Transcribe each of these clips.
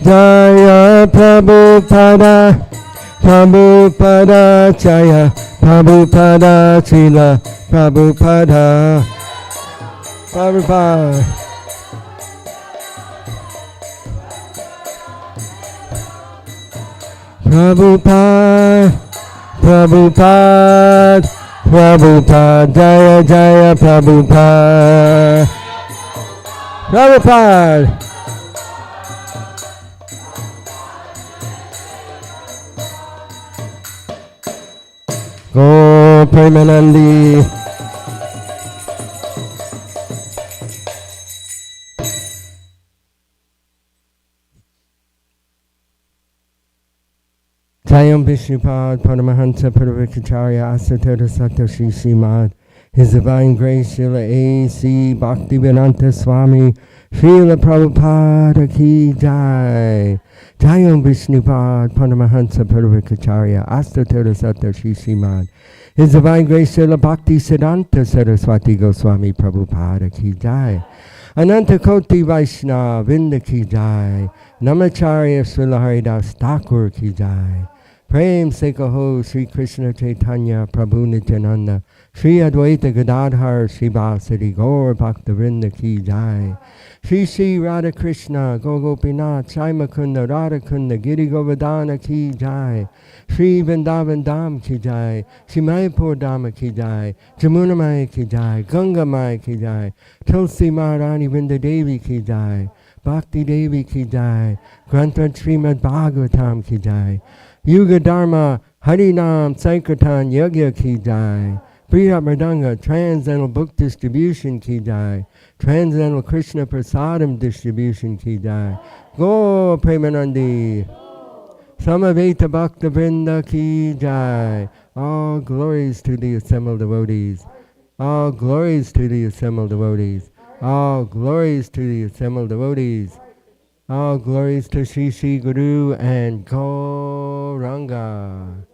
Jaya Prabhupada, Prabhupada Jaya, Prabhupada Srila Prabhupada, Prabhupada. Prabhupada, Prabhupada, Prabhupada, Jaya Jaya Prabhupada, Prabhupada. Go Premanandi. Jayam Vishnupad Paramahansa Purvikacharya Asatara Satoshi Srimad. His Divine Grace Srila A.C. Bhaktivedanta Swami Srila Prabhupada Ki Jai. Jayam Vishnupad Paramahansa Purvikacharya Asatara Satoshi Srimad. His Divine Grace Srila Bhakti Siddhanta Saraswati Goswami Prabhupada Ki Jai. Ananta Koti Vaishnava Vinda Ki Jai. Namacharya Srila Haridas Thakur Ki Jai. Prem se kaho Sri Krishna Chaitanya Prabhu Nityananda Sri Advaita Gadadhar Srivasadi Gaur Bhaktivinoda Ki Jai. Sri Sri Radha Krishna Gogopinath Shaimakunda Radhakunda Giri Govardhana Ki Jai. Sri Vrindavan Dham Ki Jai. Sri Mayapur Dhama Ki Jai. Jamuna Maya Ki Jai. Ganga Maya Ki Jai. Tulsi Maharani Vrinda Devi Ki Jai. Bhakti Devi Ki Jai. Granthad Srimad Bhagavatam Ki Jai. Yuga Dharma Harinam Sankirtan Yagya Ki Jai. Priya Mridanga Transcendental Book Distribution Ki Jai. Transcendental Krishna Prasadam Distribution Ki Jai. Go Premanandi. Samaveta Bhakta Vrinda Ki Jai. All glories to the assembled devotees. All glories to the assembled devotees. All glories to the assembled devotees. All glories to Sri Sri Guru and Gauranga.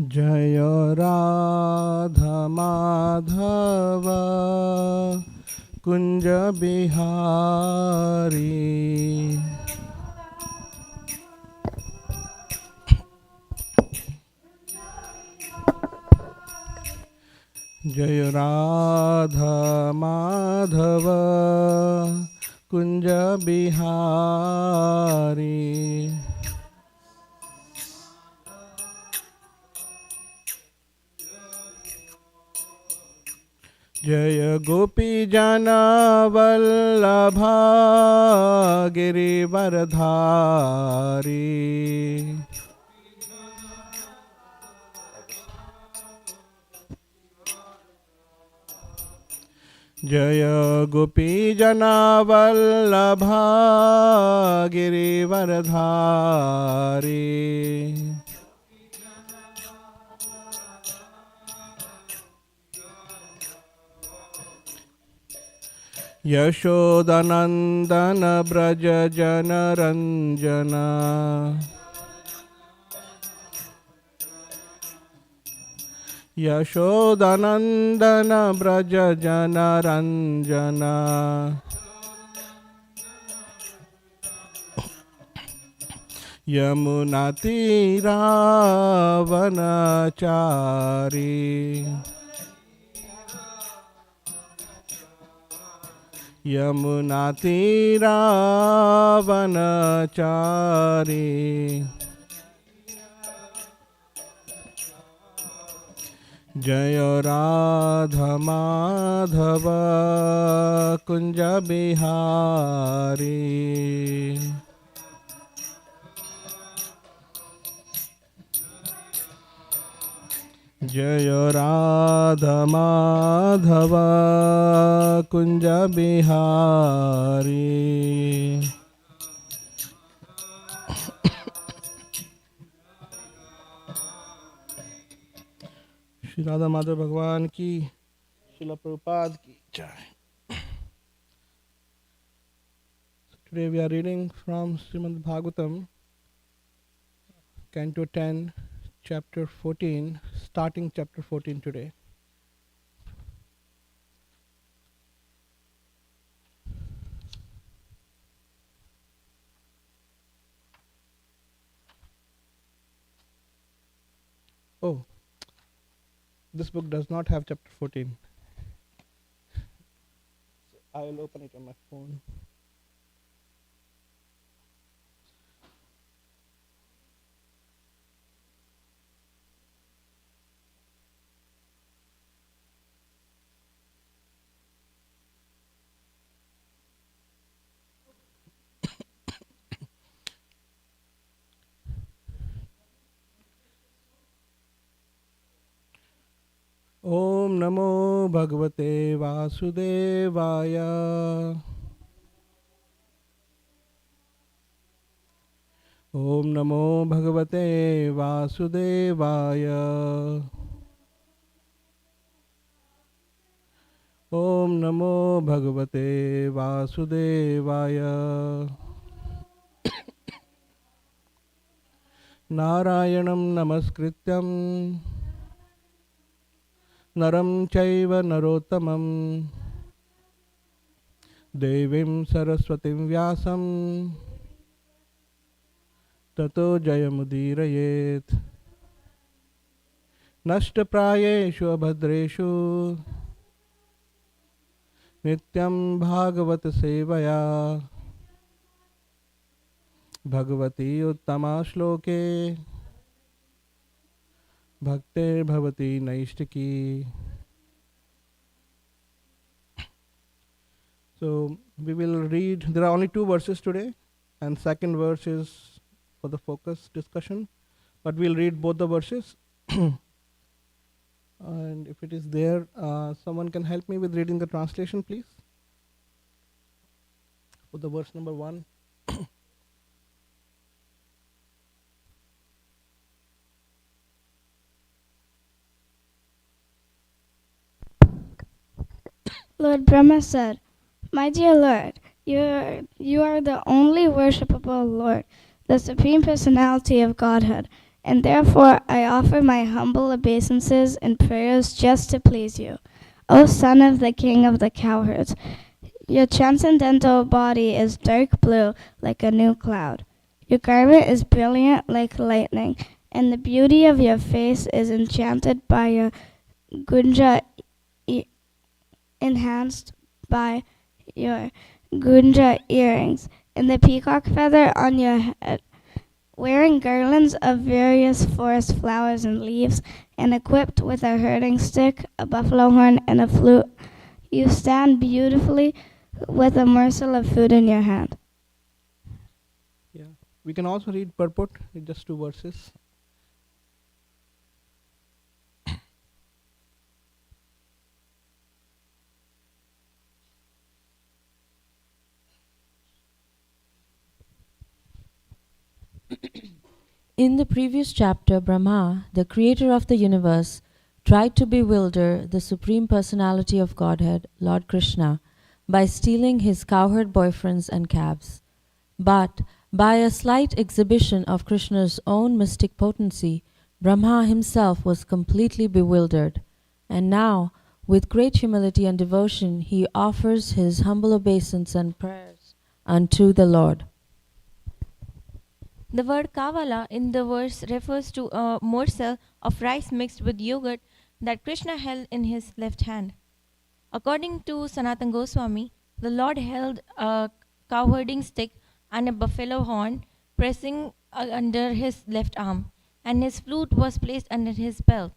Jaya Radha Madhava Kunja Bihari. Jaya Radha Madhava Kunja Bihari. Jaya Gopi Jana Vallabha Girivardhari. Jaya Gopi Jana Vallabha Girivardhari. यशोदनन्दन Vraj जनरञ्जना यशोदनन्दन Vraj जनरञ्जना यमुनातीरावनचारी यमुनातीरावनचारी जय राधा माधव कुंज बिहारी जय राधा माधव कुंज बिहारी। श्री राधा माधव भगवान की, श्रील प्रभुपाद की जय। Today we are reading from Srimad Bhagavatam, Canto 10, Chapter 14, starting Chapter 14 today. Oh, this book does not have Chapter 14. So I will open it on my phone. Om Namo Bhagavate Vasudevaya. Om Namo Bhagavate Vasudevaya. Om Namo Bhagavate Vasudevaya. Narayanam Namaskrityam Naram Chaiva Narottamam Devim Saraswatim Vyasam Tato Jayamudirayet. Nashtaprayeshu abhadreshu Nityam Bhagavata Sevaya Bhagavati Uttama Shloke Bhaktir Bhavati Naishtaki. So we will read, there are only 2 verses today, and second verse is for the focus discussion, but we'll read both the verses. And if it is there, someone can help me with reading the translation, please, for the verse number 1. Lord Brahma said, "My dear Lord, you are the only worshipable Lord, the Supreme Personality of Godhead, and therefore I offer my humble obeisances and prayers just to please you. O Son of the King of the Cowherds, your transcendental body is dark blue like a new cloud. Your garment is brilliant like lightning, and the beauty of your face is enchanted by your gunja enhanced by your gunja earrings, and the peacock feather on your head. Wearing garlands of various forest flowers and leaves, and equipped with a herding stick, a buffalo horn, and a flute, you stand beautifully with a morsel of food in your hand." Yeah, we can also read purport in just 2 verses. In the previous chapter, Brahma, the creator of the universe, tried to bewilder the Supreme Personality of Godhead, Lord Krishna, by stealing his cowherd boyfriends and cabs. But by a slight exhibition of Krishna's own mystic potency, Brahma himself was completely bewildered. And now, with great humility and devotion, he offers his humble obeisance and prayers unto the Lord. The word kavala in the verse refers to a morsel of rice mixed with yogurt that Krishna held in his left hand. According to Sanatan Goswami, the Lord held a cowherding stick and a buffalo horn pressing under his left arm, and his flute was placed under his belt.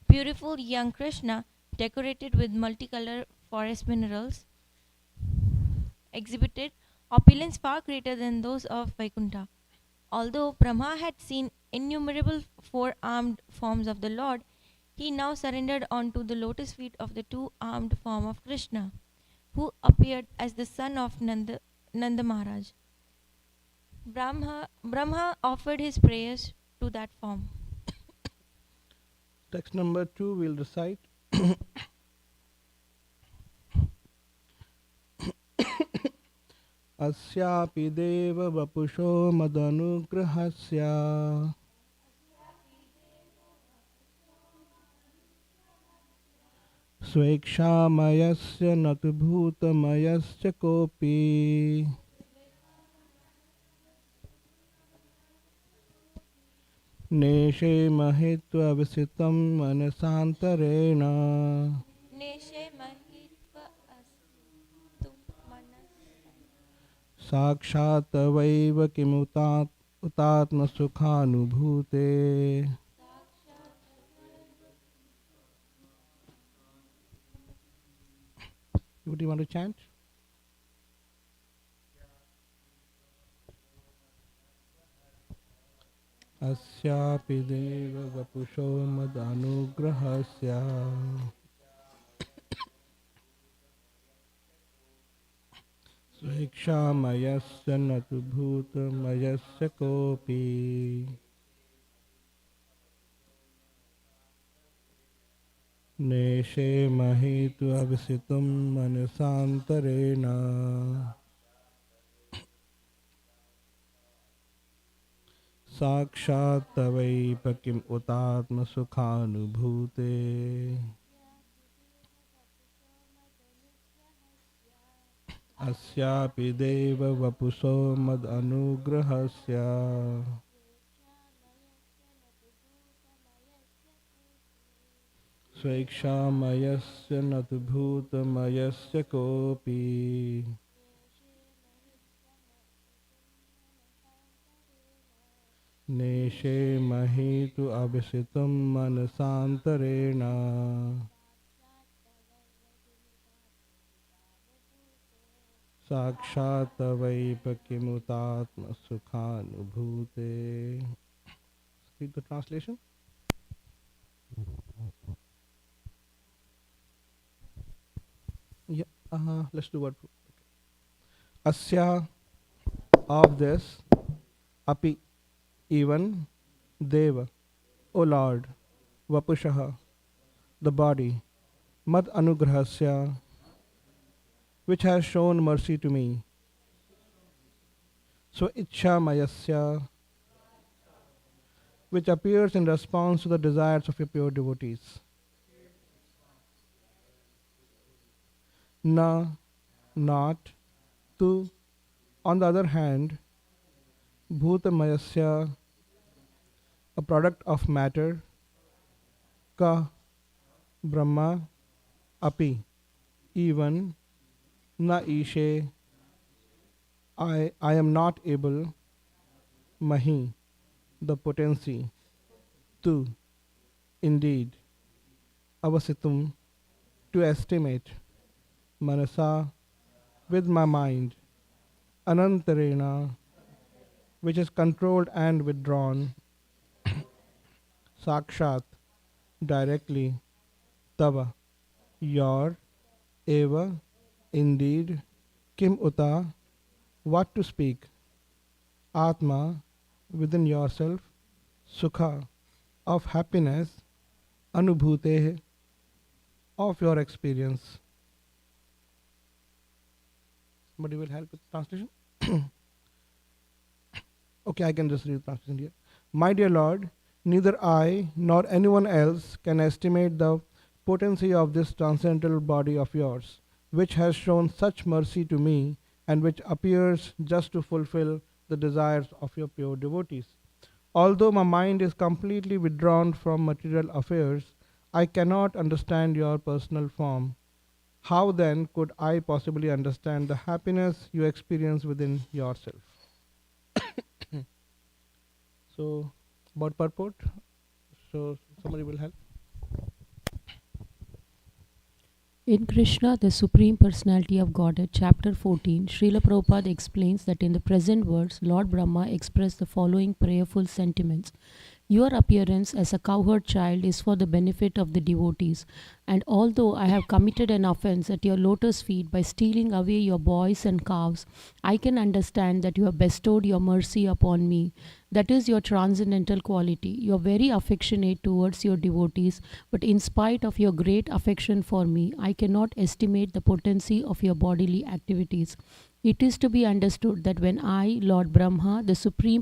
Beautiful young Krishna, decorated with multicolored forest minerals, exhibited opulence far greater than those of Vaikuntha. Although Brahma had seen innumerable four-armed forms of the Lord, he now surrendered onto the lotus feet of the two-armed form of Krishna, who appeared as the son of Nanda Maharaj. Brahma offered his prayers to that form. Text number 2 we'll recite. अस्यापि देव वपुषो मदनुग्रहस्य स्वेच्छामयस्य न तु भूतमयस्य कोऽपि नेशे महित्वविसितं मनसान्तरेण साक्षात् वैव किमुतात्मसुखानुभूते What do you want to chant? अस्यापि देव वपुषो मदनुग्रहस्य स्वेच्छामयस्य न तु भूतमयस्य कोऽपि नेशे महितु अविसितं मनसान्तरेण साक्षात् तवैव किम् उतात्मसुखानुभूते अस्यापि देव वपुषो मदनुग्रहस्य स्वेच्छामयस्य न तु भूतमयस्य कोऽपि नेशे महितु अभिसितं मनसान्तरेण साक्षात् तवैव किमुतात्मसुखानुभूते. Read the translation. Yeah, let's do what. Asya, of this, api, even, deva, O Lord, vapushaha, the body, mad anugrahasya, which has shown mercy to me, so ichha mayasya, which appears in response to the desires of your pure devotees. Na, not, tu, on the other hand, bhutamayasya, a product of matter, ka, Brahma, api, even, na ishe, I am not able, mahi, the potency, tu, indeed, avasitum, to estimate, manasa, with my mind, anantarena, which is controlled and withdrawn, sakshat, directly, tava, your, eva, indeed, kim uta, what to speak, atma, within yourself, sukha, of happiness, anubhute, of your experience. Somebody will help with translation. Okay, I can just read the translation here. My dear Lord, neither I nor anyone else can estimate the potency of this transcendental body of yours, which has shown such mercy to me and which appears just to fulfill the desires of your pure devotees. Although my mind is completely withdrawn from material affairs, I cannot understand your personal form. How then could I possibly understand the happiness you experience within yourself? So, about purport. So, somebody will help. In Krishna, the Supreme Personality of Godhead, chapter 14, Srila Prabhupada explains that in the present verse, Lord Brahma expressed the following prayerful sentiments. Your appearance as a cowherd child is for the benefit of the devotees, and although I have committed an offense at your lotus feet by stealing away your boys and calves, I can understand that you have bestowed your mercy upon me. That is your transcendental quality. You are very affectionate towards your devotees, but in spite of your great affection for me, I cannot estimate the potency of your bodily activities. It is to be understood that when I, Lord Brahma, the Supreme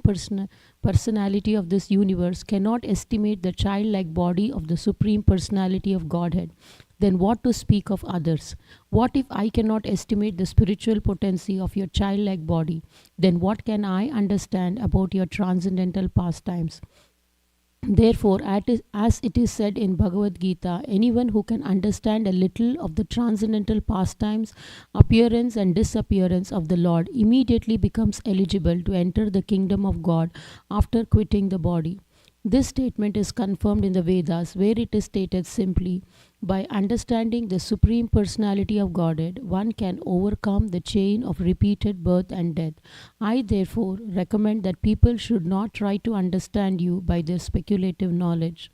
Personality of this universe, cannot estimate the childlike body of the Supreme Personality of Godhead, then what to speak of others? What if I cannot estimate the spiritual potency of your childlike body? Then what can I understand about your transcendental pastimes? Therefore, as it is said in Bhagavad Gita, anyone who can understand a little of the transcendental pastimes, appearance and disappearance of the Lord immediately becomes eligible to enter the kingdom of God after quitting the body. This statement is confirmed in the Vedas, where it is stated simply, by understanding the Supreme Personality of Godhead, one can overcome the chain of repeated birth and death. I therefore recommend that people should not try to understand you by their speculative knowledge.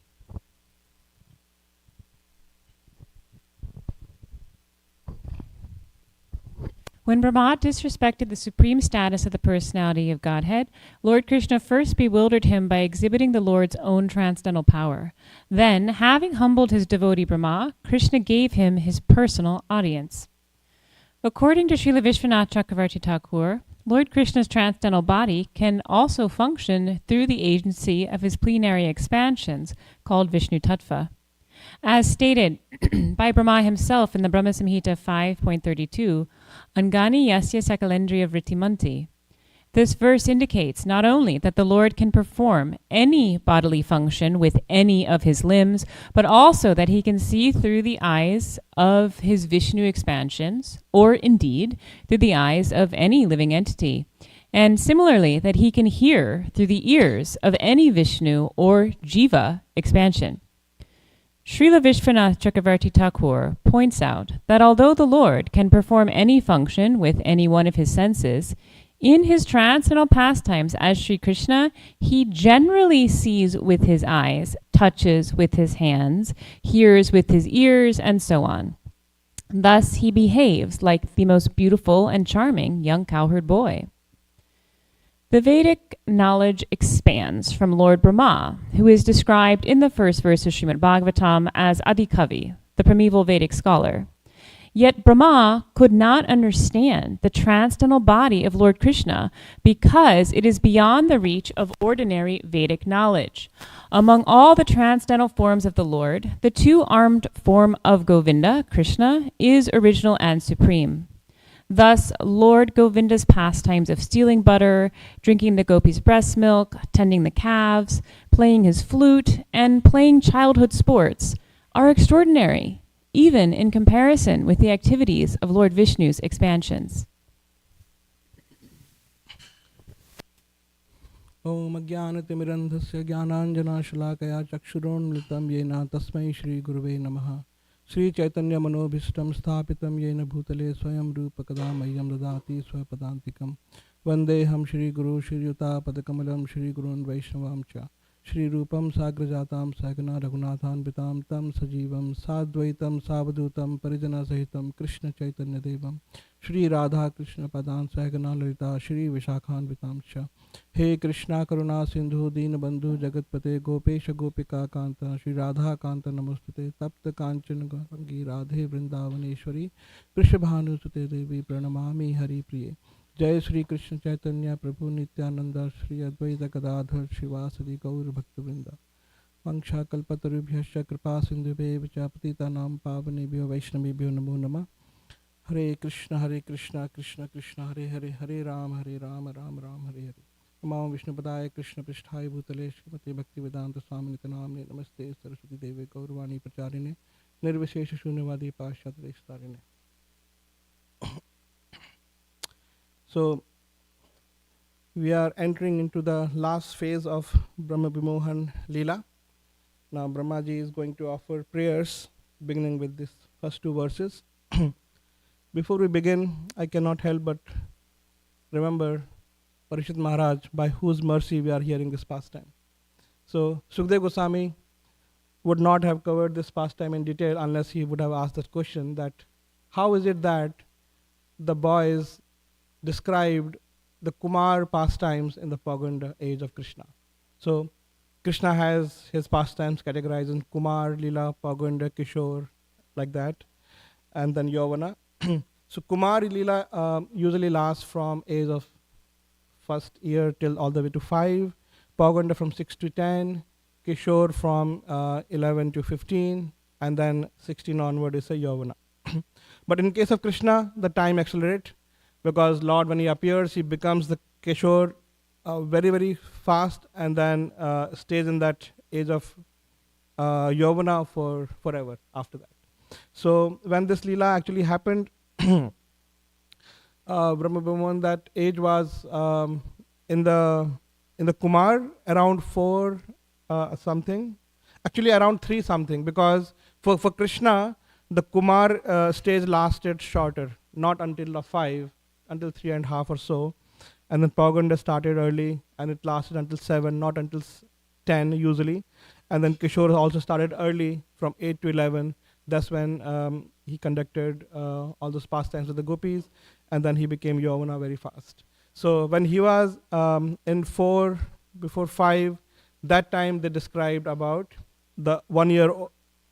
When Brahma disrespected the supreme status of the personality of Godhead, Lord Krishna first bewildered him by exhibiting the Lord's own transcendental power. Then, having humbled his devotee Brahma, Krishna gave him his personal audience. According to Srila Vishwanath Chakravarti Thakur, Lord Krishna's transcendental body can also function through the agency of his plenary expansions, called Vishnu Tattva. As stated by Brahma himself in the Brahma Samhita 5.32, Angani yasya sakalendriya vrittimanti. This verse indicates not only that the Lord can perform any bodily function with any of his limbs, but also that he can see through the eyes of his Vishnu expansions, or indeed through the eyes of any living entity. And similarly, that he can hear through the ears of any Vishnu or Jiva expansion. Srila Vishwanath Chakravarti Thakur points out that although the Lord can perform any function with any one of his senses, in his transcendental pastimes as Sri Krishna, he generally sees with his eyes, touches with his hands, hears with his ears, and so on. Thus, he behaves like the most beautiful and charming young cowherd boy. The Vedic knowledge expands from Lord Brahma, who is described in the first verse of Srimad Bhagavatam as Adikavi, the primeval Vedic scholar. Yet Brahma could not understand the transcendental body of Lord Krishna because it is beyond the reach of ordinary Vedic knowledge. Among all the transcendental forms of the Lord, the two-armed form of Govinda, Krishna, is original and supreme. Thus, Lord Govinda's pastimes of stealing butter, drinking the gopis' breast milk, tending the calves, playing his flute, and playing childhood sports are extraordinary, even in comparison with the activities of Lord Vishnu's expansions. Om Ajnanatimirandhasya Jnananjanashalakaya Chakshurunmritam Yena Tasmai Shri Guruve Namaha. Sri Chaitanya Manobhishtam Sthapitam Yena Bhutale Swayam Rupa Kadamayam Dadati Swapadantikam Vandeham Shri Guru Shri Yuta Padakamalam Shri Gurun Vaishnavam Cha Shri Rupam Sagrajatam Sagana Raghunathan Vitam Tam Sajivam Sadvaitam Savadutam Parijana Sahitam Krishna Chaitanya Devam Shri Radha Krishna Padan Sagana Lalita Shri Vishakhan Vitam Cha He Krishna Karuna Sindhu Deen Bandhu Jagatpate Gopesha Gopika Kanta Shri Radha Kanta Namostate Tapta Kanchan Gangi Radhe Vrindavaneshwari Prishabhanu Sute Devi Pranamami Hari Priye जय श्री कृष्ण चैतन्य प्रभु नित्यानंद श्री अद्वैत गदाधर शिवासदि गौर भक्तवृंद वंशाकल्पतरुभ्यश्च कृपा सिंधुभ्येव च पतितानां पावनेभ्यो वैष्णवेभ्यो नमो नमः हरे कृष्ण कृष्ण कृष्ण हरे हरे हरे राम राम राम हरे हरे नमो विष्णुपदाय कृष्ण पृष्ठाय भूतले श्रीमते भक्तिवेदांत स्वामी नामिने नमस्ते सरस्वती देवे गौरवाणी प्रचारिणे निर्विशेष शून्यवादी पाश्चात्य देशतारिणे. So, we are entering into the last phase of Brahma Vimohan Leela. Now, Brahmaji is going to offer prayers, beginning with these first two verses. Before we begin, I cannot help but remember Parishit Maharaj, by whose mercy we are hearing this pastime. So, Sukdev Goswami would not have covered this pastime in detail unless he would have asked that question, that how is it that the boys described the Kumar pastimes in the Pauganda age of Krishna. So Krishna has his pastimes categorized in Kumar, Leela, Pauganda, Kishore, like that, and then Yavana. So Kumar Leela usually lasts from age of first year till all the way to 5, Pauganda from 6 to 10, Kishore from 11 to 15, and then 16 onward is a Yavana. But in case of Krishna, the time accelerates, because Lord, when he appears, he becomes the Kishore very, very fast, and then stays in that age of Yavana for forever after that. So when this Leela actually happened, Brahma Vimohan, that age was in the Kumar around 4 something, actually around 3 something, because for Krishna, the Kumar stage lasted shorter, not until the 5, until 3.5 or so, and then Pauganda started early and it lasted until 7, not until 10 usually, and then Kishore also started early from 8 to 11. That's when he conducted all those pastimes with the gopis, and then he became Yavana very fast. So when he was in 4, before 5, that time they described about the 1 year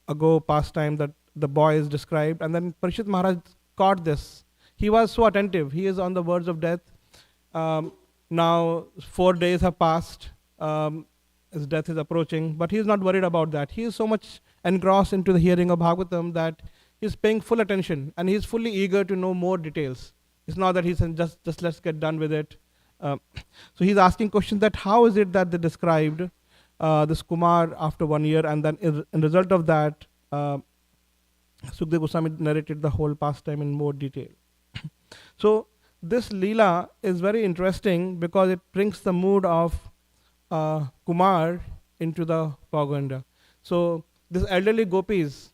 ago pastime that the boys described, and then Parishit Maharaj caught this. He was so attentive. He is on the verge of death. Now 4 days have passed. His death is approaching, but he is not worried about that. He is so much engrossed into the hearing of Bhagavatam that he is paying full attention, and he is fully eager to know more details. It's not that he said just let's get done with it. So he's asking questions that how is it that they described this Kumar after 1 year, and then in result of that, Sukdev Goswami narrated the whole pastime in more detail. So this Leela is very interesting because it brings the mood of Kumar into the Pauganda. So these elderly gopis,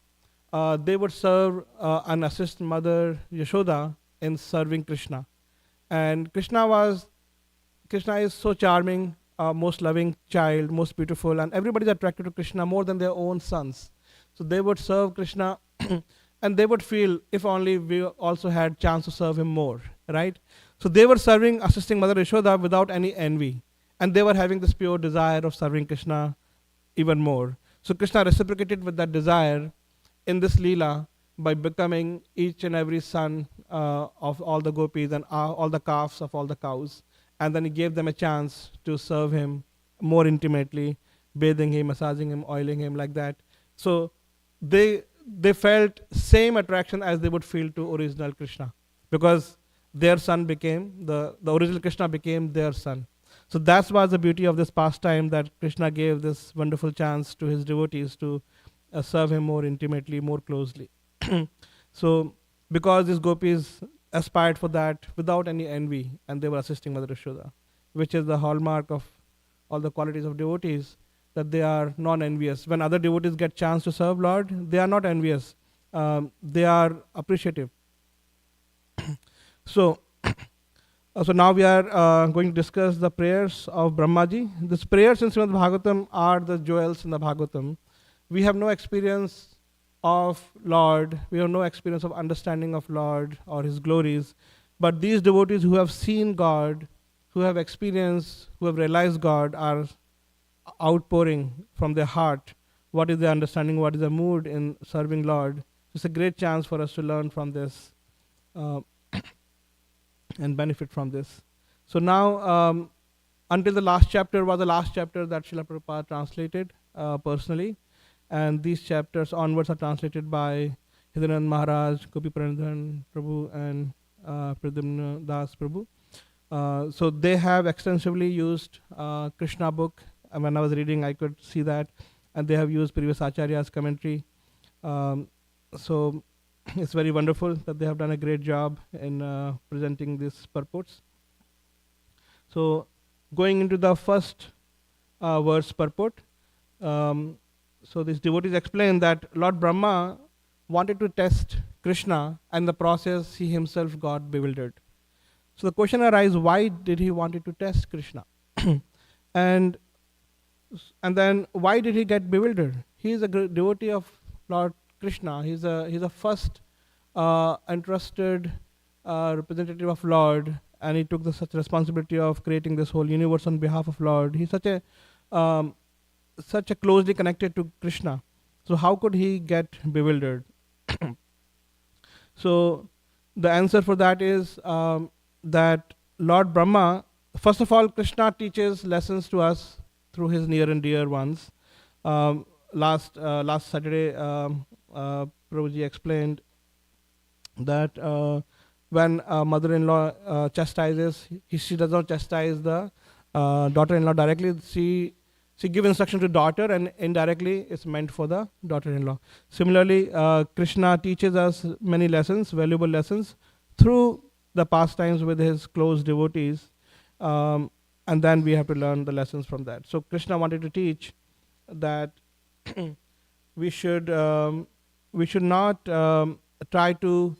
they would serve and assist Mother Yashoda in serving Krishna. And Krishna is so charming, most loving child, most beautiful, and everybody is attracted to Krishna more than their own sons. So they would serve Krishna and they would feel, if only we also had chance to serve him more, right? So they were assisting Mother Yashoda without any envy. And they were having this pure desire of serving Krishna even more. So Krishna reciprocated with that desire in this Leela by becoming each and every son of all the gopis and all the calves of all the cows. And then he gave them a chance to serve him more intimately, bathing him, massaging him, oiling him, like that. So they felt same attraction as they would feel to original Krishna, because their son became, the original Krishna became their son. So that was the beauty of this pastime, that Krishna gave this wonderful chance to his devotees to serve him more intimately, more closely. So because these gopis aspired for that without any envy, and they were assisting Mother Yashoda, which is the hallmark of all the qualities of devotees, that they are non-envious. When other devotees get chance to serve Lord, they are not envious. They are appreciative. So So now we are going to discuss the prayers of Brahmaji. These prayers in Srimad Bhagavatam are the jewels in the Bhagavatam. We have no experience of Lord, we have no experience of understanding of Lord or His glories, but these devotees who have seen God, who have experienced, who have realized God, are outpouring from their heart what is their understanding, what is their mood in serving Lord. It's a great chance for us to learn from this and benefit from this. So now, until the last chapter was the last chapter that Srila Prabhupada translated personally, and these chapters onwards are translated by Hidanand Maharaj, Gopi Pranadhan Prabhu, and Pradyumna Das Prabhu. So they have extensively used Krishna book. And when I was reading, I could see that, and they have used previous Acharya's commentary. So it's very wonderful that they have done a great job in presenting these purports. So going into the first verse purport, so these devotees explain that Lord Brahma wanted to test Krishna, and in the process he himself got bewildered. So the question arises, why did he wanted to test Krishna? and then why did he get bewildered? He is a devotee of Lord Krishna. He's a first entrusted representative of Lord, and he took such responsibility of creating this whole universe on behalf of Lord. He's such a closely connected to Krishna. So how could he get bewildered? So the answer for that is that Lord Brahma, first of all, Krishna teaches lessons to us through his near and dear ones. Last Saturday, Prabhuji explained that when mother-in-law chastises, she does not chastise the daughter-in-law directly. She gives instruction to daughter, and indirectly it's meant for the daughter-in-law. Similarly, Krishna teaches us many lessons, valuable lessons, through the pastimes with his close devotees, and then we have to learn the lessons from that. So Krishna wanted to teach that we should not try to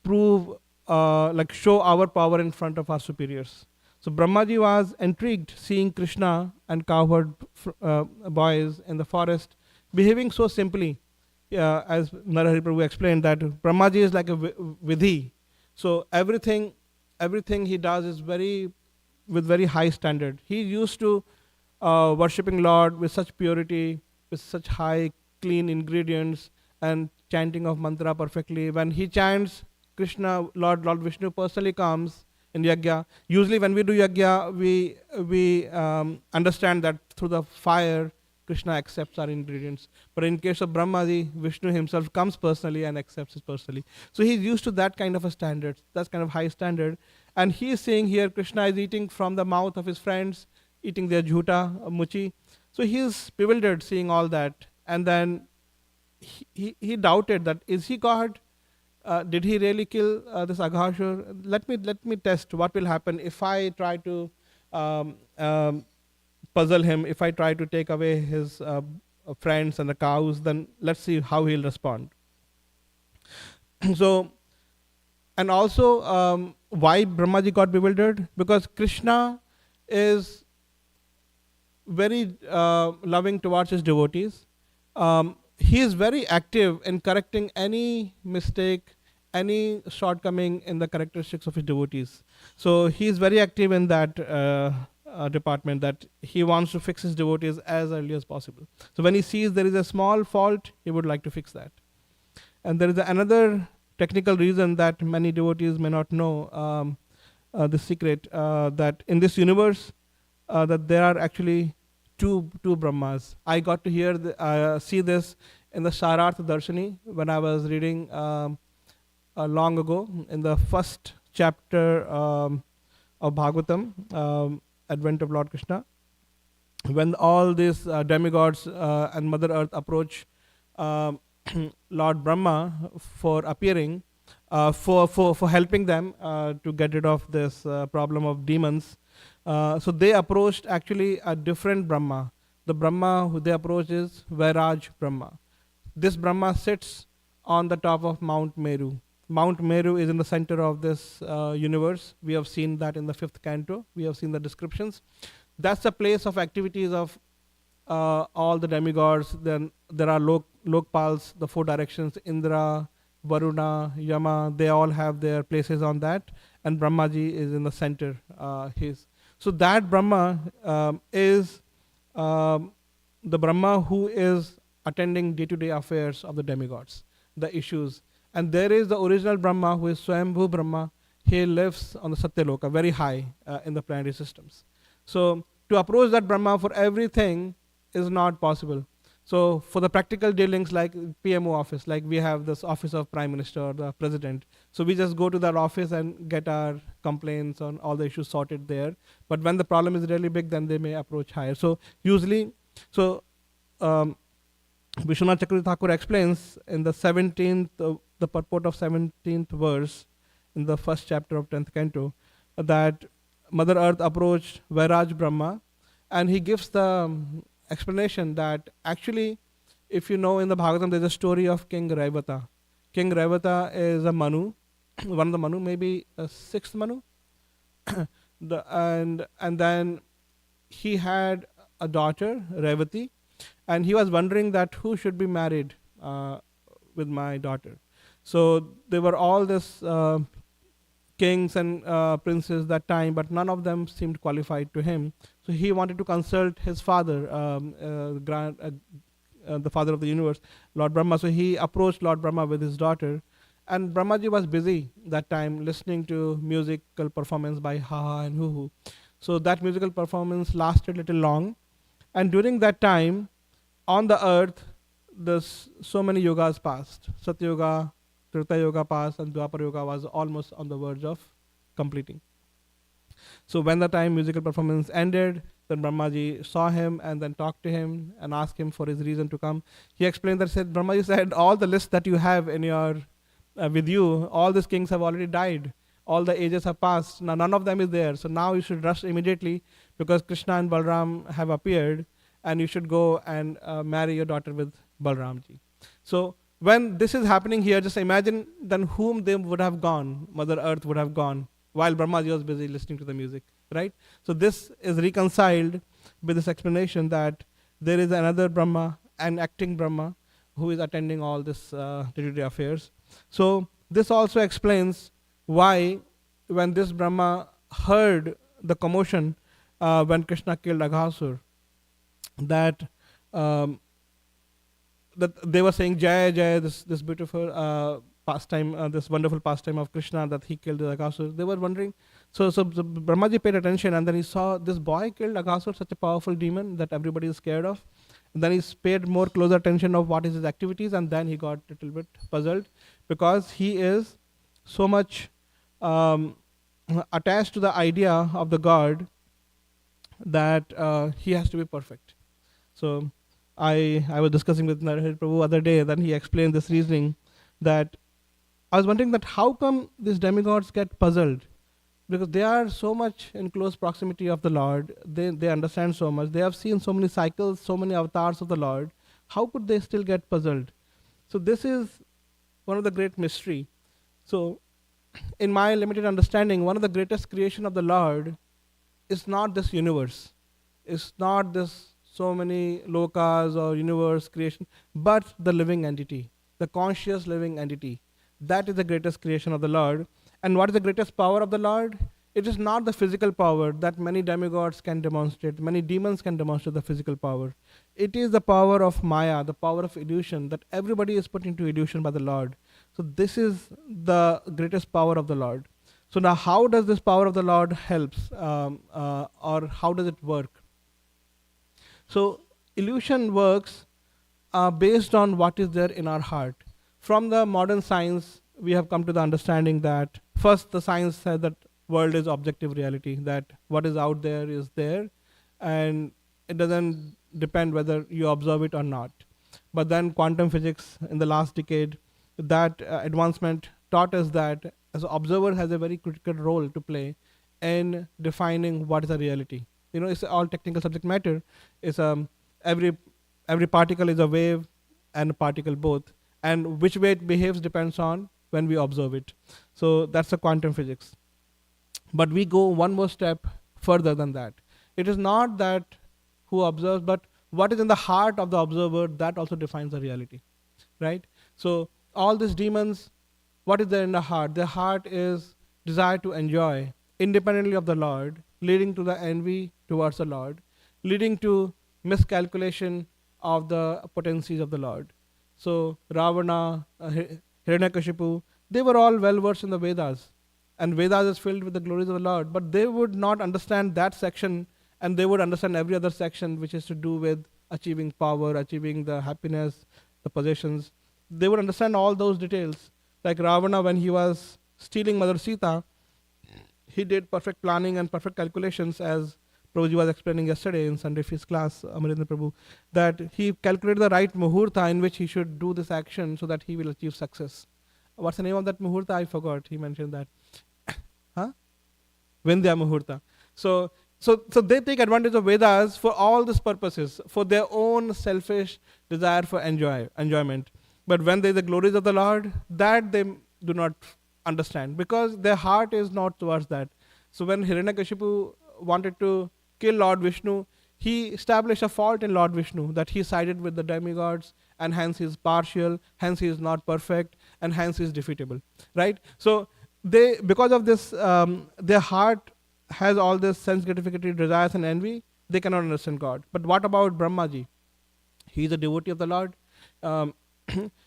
prove, show our power in front of our superiors. So Brahmaji was intrigued seeing Krishna and cowherd boys in the forest behaving so simply. As Narahari Prabhu explained, that Brahmaji is like a vidhi. So everything he does is with very high standard. He used to worshipping Lord with such purity, with such high clean ingredients, and chanting of mantra perfectly. When he chants Krishna, Lord Vishnu personally comes in yajna. Usually when we do yajna, we understand that through the fire Krishna accepts our ingredients. But in case of Brahmaji, Vishnu himself comes personally and accepts it personally. So he's used to that kind of a standard, that kind of high standard. And he is saying here Krishna is eating from the mouth of his friends, eating their jhuta, muchi. So he is bewildered seeing all that. And then he doubted that, is he God? Did he really kill this Aghasur? Let me test what will happen if I try to puzzle him, if I try to take away his friends and the cows, then let's see how he'll respond. So, and also why Brahmaji got bewildered? Because Krishna is very loving towards his devotees. He is very active in correcting any mistake, any shortcoming in the characteristics of his devotees. So he is very active in that department, that he wants to fix his devotees as early as possible. So when he sees there is a small fault, he would like to fix that. And there is another technical reason that many devotees may not know, the secret, that in this universe, that there are actually two Brahmas. I got to see this in the Sarartha Darshani when I was reading long ago in the first chapter of Bhagavatam, Advent of Lord Krishna. When all these demigods and Mother Earth approach Lord Brahma for appearing, for helping them to get rid of this problem of demons. So they approached actually a different Brahma. The Brahma who they approached is Vairaj Brahma. This Brahma sits on the top of Mount Meru. Mount Meru is in the center of this universe. We have seen that in the 5th canto. We have seen the descriptions. That's the place of activities of all the demigods. Then there are Lokpals, the 4 directions, Indra, Varuna, Yama, they all have their places on that. And Brahmaji is in the center. So that Brahma is the Brahma who is attending day-to-day affairs of the demigods, the issues. And there is the original Brahma who is Swayambhu Brahma. He lives on the Satyaloka, very high in the planetary systems. So to approach that Brahma for everything is not possible. So for the practical dealings like PMO office, like we have this office of Prime Minister or the President. So we just go to that office and get our complaints on all the issues sorted there. But when the problem is really big, then they may approach higher. So usually, Vishwanath Chakravarti Thakur explains in the 17th, the purport of 17th verse in the 1st chapter of 10th canto, that Mother Earth approached Vairaj Brahma, and he gives the explanation that actually, if you know in the Bhagavatam, there's a story of King Raivata. King Raivata is a Manu, one of the Manu, maybe a 6th Manu. and then he had a daughter, Revati, and he was wondering that who should be married with my daughter. So there were all this kings and princes that time, but none of them seemed qualified to him. So he wanted to consult his father, the father of the universe, Lord Brahma. So he approached Lord Brahma with his daughter, and Brahmaji was busy that time listening to musical performance by Ha Ha and Hu Hu. So that musical performance lasted a little long, and during that time, on the earth, so many yogas passed. Satya Yoga, Treta Yoga passed, and Dwapar Yoga was almost on the verge of completing. So when the time musical performance ended, then Brahmaji saw him and then talked to him and asked him for his reason to come. He explained that, Brahmaji said, all the lists that you have in your with you, all these kings have already died. All the ages have passed. Now none of them is there. So now you should rush immediately, because Krishna and Balram have appeared, and you should go and marry your daughter with Balramji. So when this is happening here, just imagine then whom they would have gone, Mother Earth would have gone, while Brahmaji was busy listening to the music, right? So this is reconciled with this explanation that there is another Brahma, an acting Brahma, who is attending all this day-to-day affairs. So this also explains why when this Brahma heard the commotion when Krishna killed Aghasur, that they were saying Jaya Jaya, this beautiful pastime, this wonderful pastime of Krishna, that he killed Aghasur. They were wondering. So Brahmaji paid attention, and then he saw this boy killed Aghasur, such a powerful demon that everybody is scared of. And then he paid more closer attention of what is his activities, and then he got a little bit puzzled, because he is so much attached to the idea of the God that he has to be perfect. So I was discussing with Narahari Prabhu other day, then he explained this reasoning, that I was wondering that how come these demigods get puzzled, because they are so much in close proximity of the Lord, they understand so much, they have seen so many cycles, so many avatars of the Lord, how could they still get puzzled? So this is one of the great mystery. So in my limited understanding, one of the greatest creation of the Lord is not this universe, it's not this so many lokas or universe creation, but the living entity, the conscious living entity. That is the greatest creation of the Lord. And what is the greatest power of the Lord? It is not the physical power that many demigods can demonstrate, many demons can demonstrate the physical power. It is the power of Maya, the power of illusion, that everybody is put into illusion by the Lord. So this is the greatest power of the Lord. So now how does this power of the Lord helps, or how does it work? So illusion works based on what is there in our heart. From the modern science, we have come to the understanding that first the science says that world is objective reality, that what is out there is there, and it doesn't depend whether you observe it or not. But then quantum physics in the last decade, that advancement taught us that as an observer has a very critical role to play in defining what is a reality. You know, it's all technical subject matter. It's every particle is a wave and a particle both, and which way it behaves depends on when we observe it. So that's the quantum physics. But we go one more step further than that. It is not that who observes, but what is in the heart of the observer, that also defines the reality, right? So all these demons, what is there in the heart? The heart is desire to enjoy independently of the Lord, leading to the envy towards the Lord, leading to miscalculation of the potencies of the Lord. So Ravana, Hiranyakashipu, they were all well versed in the Vedas, and Vedas is filled with the glories of the Lord, but they would not understand that section, and they would understand every other section which is to do with achieving power, achieving the happiness, the possessions. They would understand all those details. Like Ravana, when he was stealing Mother Sita, he did perfect planning and perfect calculations, as Prabhuji was explaining yesterday in Sunday Feast class, Amarendra Prabhu, that he calculated the right muhurta in which he should do this action so that he will achieve success. What's the name of that muhurta? I forgot. He mentioned that. Huh? Vindhya muhurta. So they take advantage of Vedas for all these purposes, for their own selfish desire for enjoyment. But when there is the glories of the Lord, that they do not understand, because their heart is not towards that. So when Hiranyakashipu wanted to kill Lord Vishnu, he established a fault in Lord Vishnu, that he sided with the demigods, and hence he is partial, hence he is not perfect, and hence he is defeatable, right? So they, because of this, their heart has all this sense gratificatory desires and envy, they cannot understand God. But what about Brahmaji? He is a devotee of the Lord.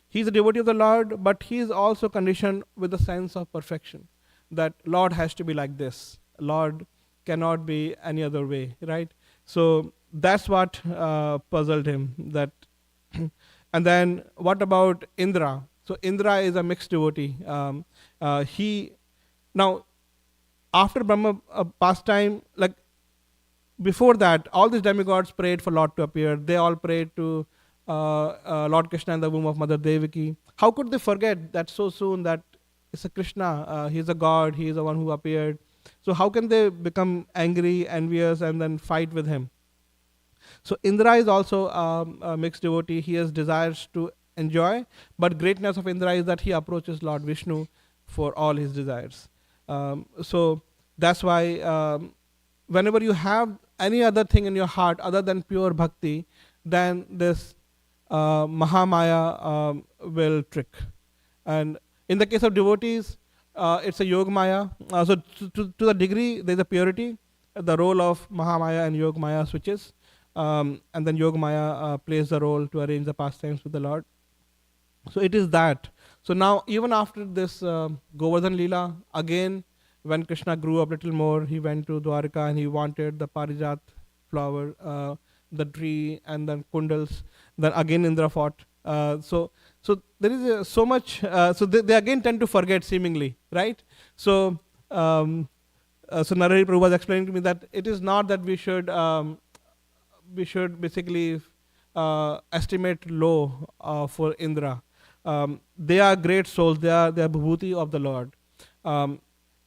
He is a devotee of the Lord, but he is also conditioned with the sense of perfection, that Lord has to be like this. Lord cannot be any other way, right? So that's what puzzled him. That, and then what about Indra? So Indra is a mixed devotee. Now after Brahma pastime, like before that, all these demigods prayed for Lord to appear. They all prayed to Lord Krishna in the womb of Mother Devaki. How could they forget that so soon, that it's a Krishna, he is a god, he is the one who appeared. So how can they become angry, envious, and then fight with him? So Indra is also a mixed devotee. He has desires to enjoy, but greatness of Indra is that he approaches Lord Vishnu for all his desires. So that's why whenever you have any other thing in your heart other than pure bhakti, then this Mahamaya will trick. And in the case of devotees, it's a Yogamaya. So to the degree there is a purity, the role of Mahamaya and Yogamaya switches. And then Yogamaya plays the role to arrange the pastimes with the Lord. So it is that. So now, even after this Govardhan Leela, again, when Krishna grew up a little more, he went to Dwarka and he wanted the Parijat flower, the tree, and then Kundals. Then again Indra fought. So there is so much. So they again tend to forget seemingly, right? So Narahari Prabhu was explaining to me that it is not that we should basically estimate low for Indra. They are great souls. They are Bhubhuti of the Lord.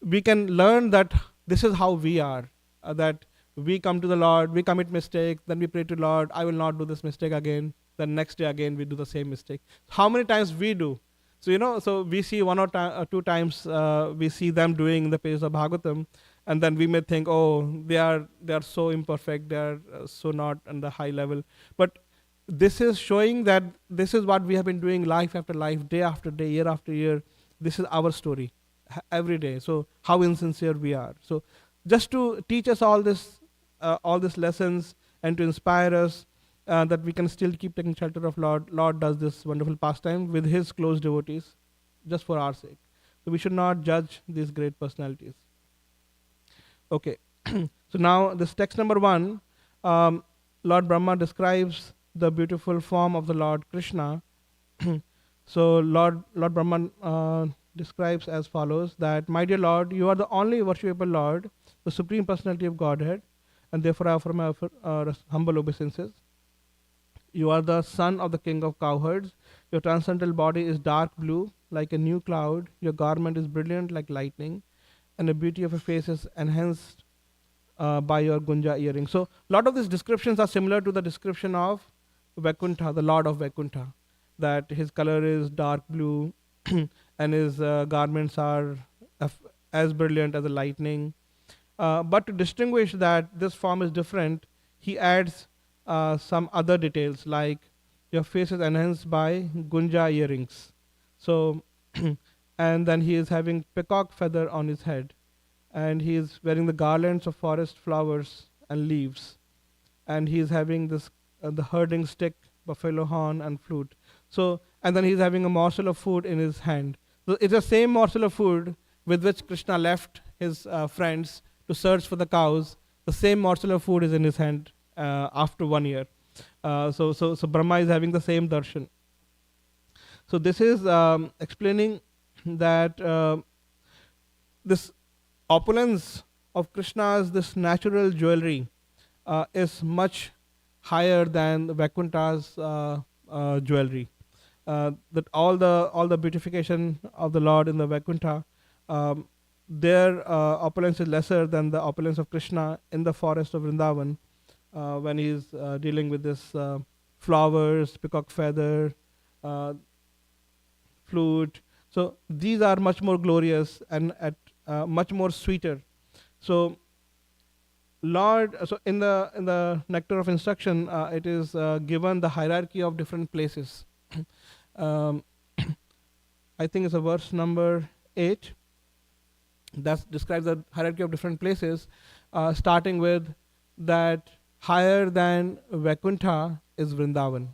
We can learn that this is how we are. That we come to the Lord, we commit mistake, then we pray to Lord, I will not do this mistake again. Then next day again we do the same mistake. How many times we do? So so we see one or two times we see them doing in the pages of Bhagavatam, and then we may think, oh, they are so imperfect, they are so not on the high level. But this is showing that this is what we have been doing life after life, day after day, year after year. This is our story every day. So how insincere we are. So just to teach us all these lessons and to inspire us that we can still keep taking shelter of Lord. Lord does this wonderful pastime with his close devotees just for our sake. So we should not judge these great personalities. Okay. So now this text number 1, Lord Brahma describes the beautiful form of the Lord Krishna. So Lord Brahma describes as follows, that, my dear Lord, you are the only worshipable Lord, the Supreme Personality of Godhead, and therefore I offer my humble obeisances. You are the son of the king of cowherds. Your transcendental body is dark blue, like a new cloud. Your garment is brilliant like lightning, and the beauty of your face is enhanced by your Gunja earring. So a lot of these descriptions are similar to the description of Vaikuntha, the Lord of Vaikuntha, that his color is dark blue, and his garments are as brilliant as the lightning. But to distinguish that this form is different, he adds some other details, like your face is enhanced by gunja earrings. So, and then he is having peacock feather on his head, and he is wearing the garlands of forest flowers and leaves, and he is having this the herding stick, buffalo horn, and flute. So, and then he's having a morsel of food in his hand. So it's the same morsel of food with which Krishna left his friends to search for the cows. The same morsel of food is in his hand after 1 year. So Brahma is having the same darshan. So this is explaining that this opulence of Krishna's, this natural jewelry, is much higher than the Vaikuntha's jewelry. That all the beautification of the Lord in the Vaikuntha, their opulence is lesser than the opulence of Krishna in the forest of Vrindavan, when he is dealing with this flowers, peacock feather, flute. So these are much more glorious and at much more sweeter. So Lord, so in the nectar of instruction, it is given the hierarchy of different places. I think it's a verse number 8 that describes the hierarchy of different places, starting with that higher than Vaikuntha is Vrindavan.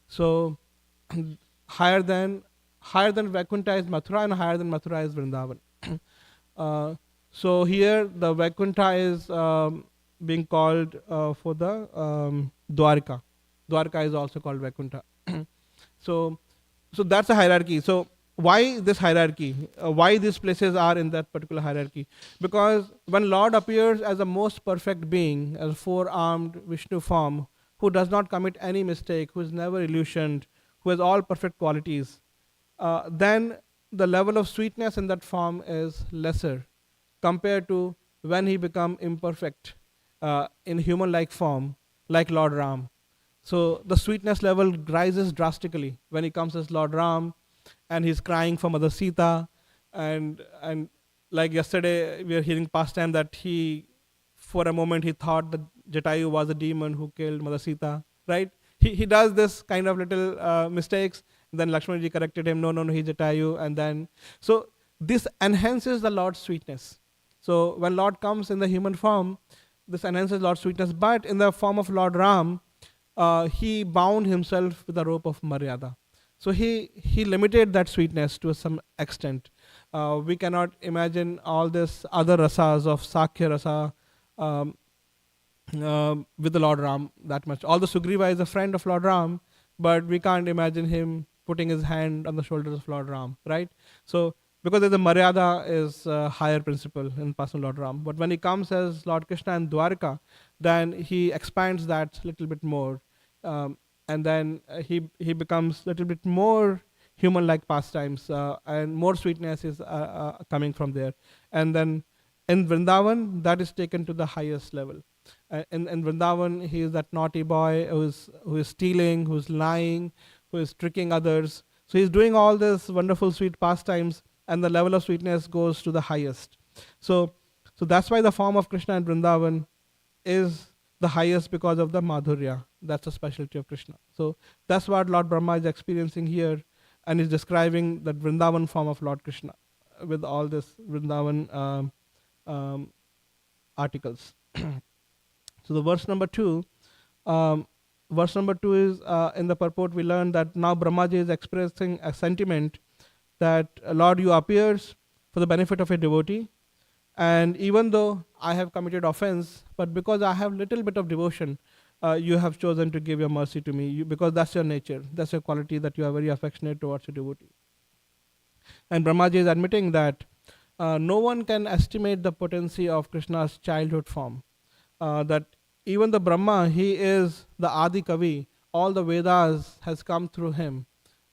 So higher than Vaikuntha is Mathura, and higher than Mathura is Vrindavan. So here the Vaikuntha is being called for the Dwarka. Dwarka is also called Vaikuntha. So that's a hierarchy. So why this hierarchy? Why these places are in that particular hierarchy? Because when Lord appears as a most perfect being, as a four-armed Vishnu form, who does not commit any mistake, who is never illusioned, who has all perfect qualities, then the level of sweetness in that form is lesser compared to when he become imperfect in human-like form, like Lord Ram. So the sweetness level rises drastically when he comes as Lord Ram, and he's crying for Mother Sita, and like yesterday we were hearing past time that he, for a moment, he thought that Jatayu was a demon who killed Mother Sita, right? He does this kind of little mistakes. Then Lakshmanaji corrected him, no, he's Jatayu, and then so this enhances the Lord's sweetness. So when Lord comes in the human form, this enhances Lord's sweetness. But in the form of Lord Ram, he bound himself with a rope of Maryada. So he limited that sweetness to some extent. We cannot imagine all this other rasas of Sakya rasa with the Lord Ram that much. Although Sugriva is a friend of Lord Ram, but we can't imagine him putting his hand on the shoulders of Lord Ram, right? So because the Maryada is a higher principle in personal Lord Ram. But when he comes as Lord Krishna in Dwarka, then he expands that a little bit more. And then he becomes a little bit more human-like pastimes, and more sweetness is coming from there. And then in Vrindavan, that is taken to the highest level. In Vrindavan, he is that naughty boy who is stealing, who is lying, who is tricking others. So he's doing all this wonderful sweet pastimes, and the level of sweetness goes to the highest. So that's why the form of Krishna in Vrindavan is the highest, because of the Madhurya. That's the specialty of Krishna. So that's what Lord Brahma is experiencing here, and is describing the Vrindavan form of Lord Krishna with all this Vrindavan articles. So the verse number 2 is in the purport we learn that now Brahmaji is expressing a sentiment that Lord, you appears for the benefit of a devotee, and even though I have committed offense, but because I have little bit of devotion, you have chosen to give your mercy to me, because that's your nature, that's your quality, that you are very affectionate towards a devotee. And Brahmaji is admitting that no one can estimate the potency of Krishna's childhood form. That even the Brahma, he is the Adi Kavi, all the Vedas has come through him.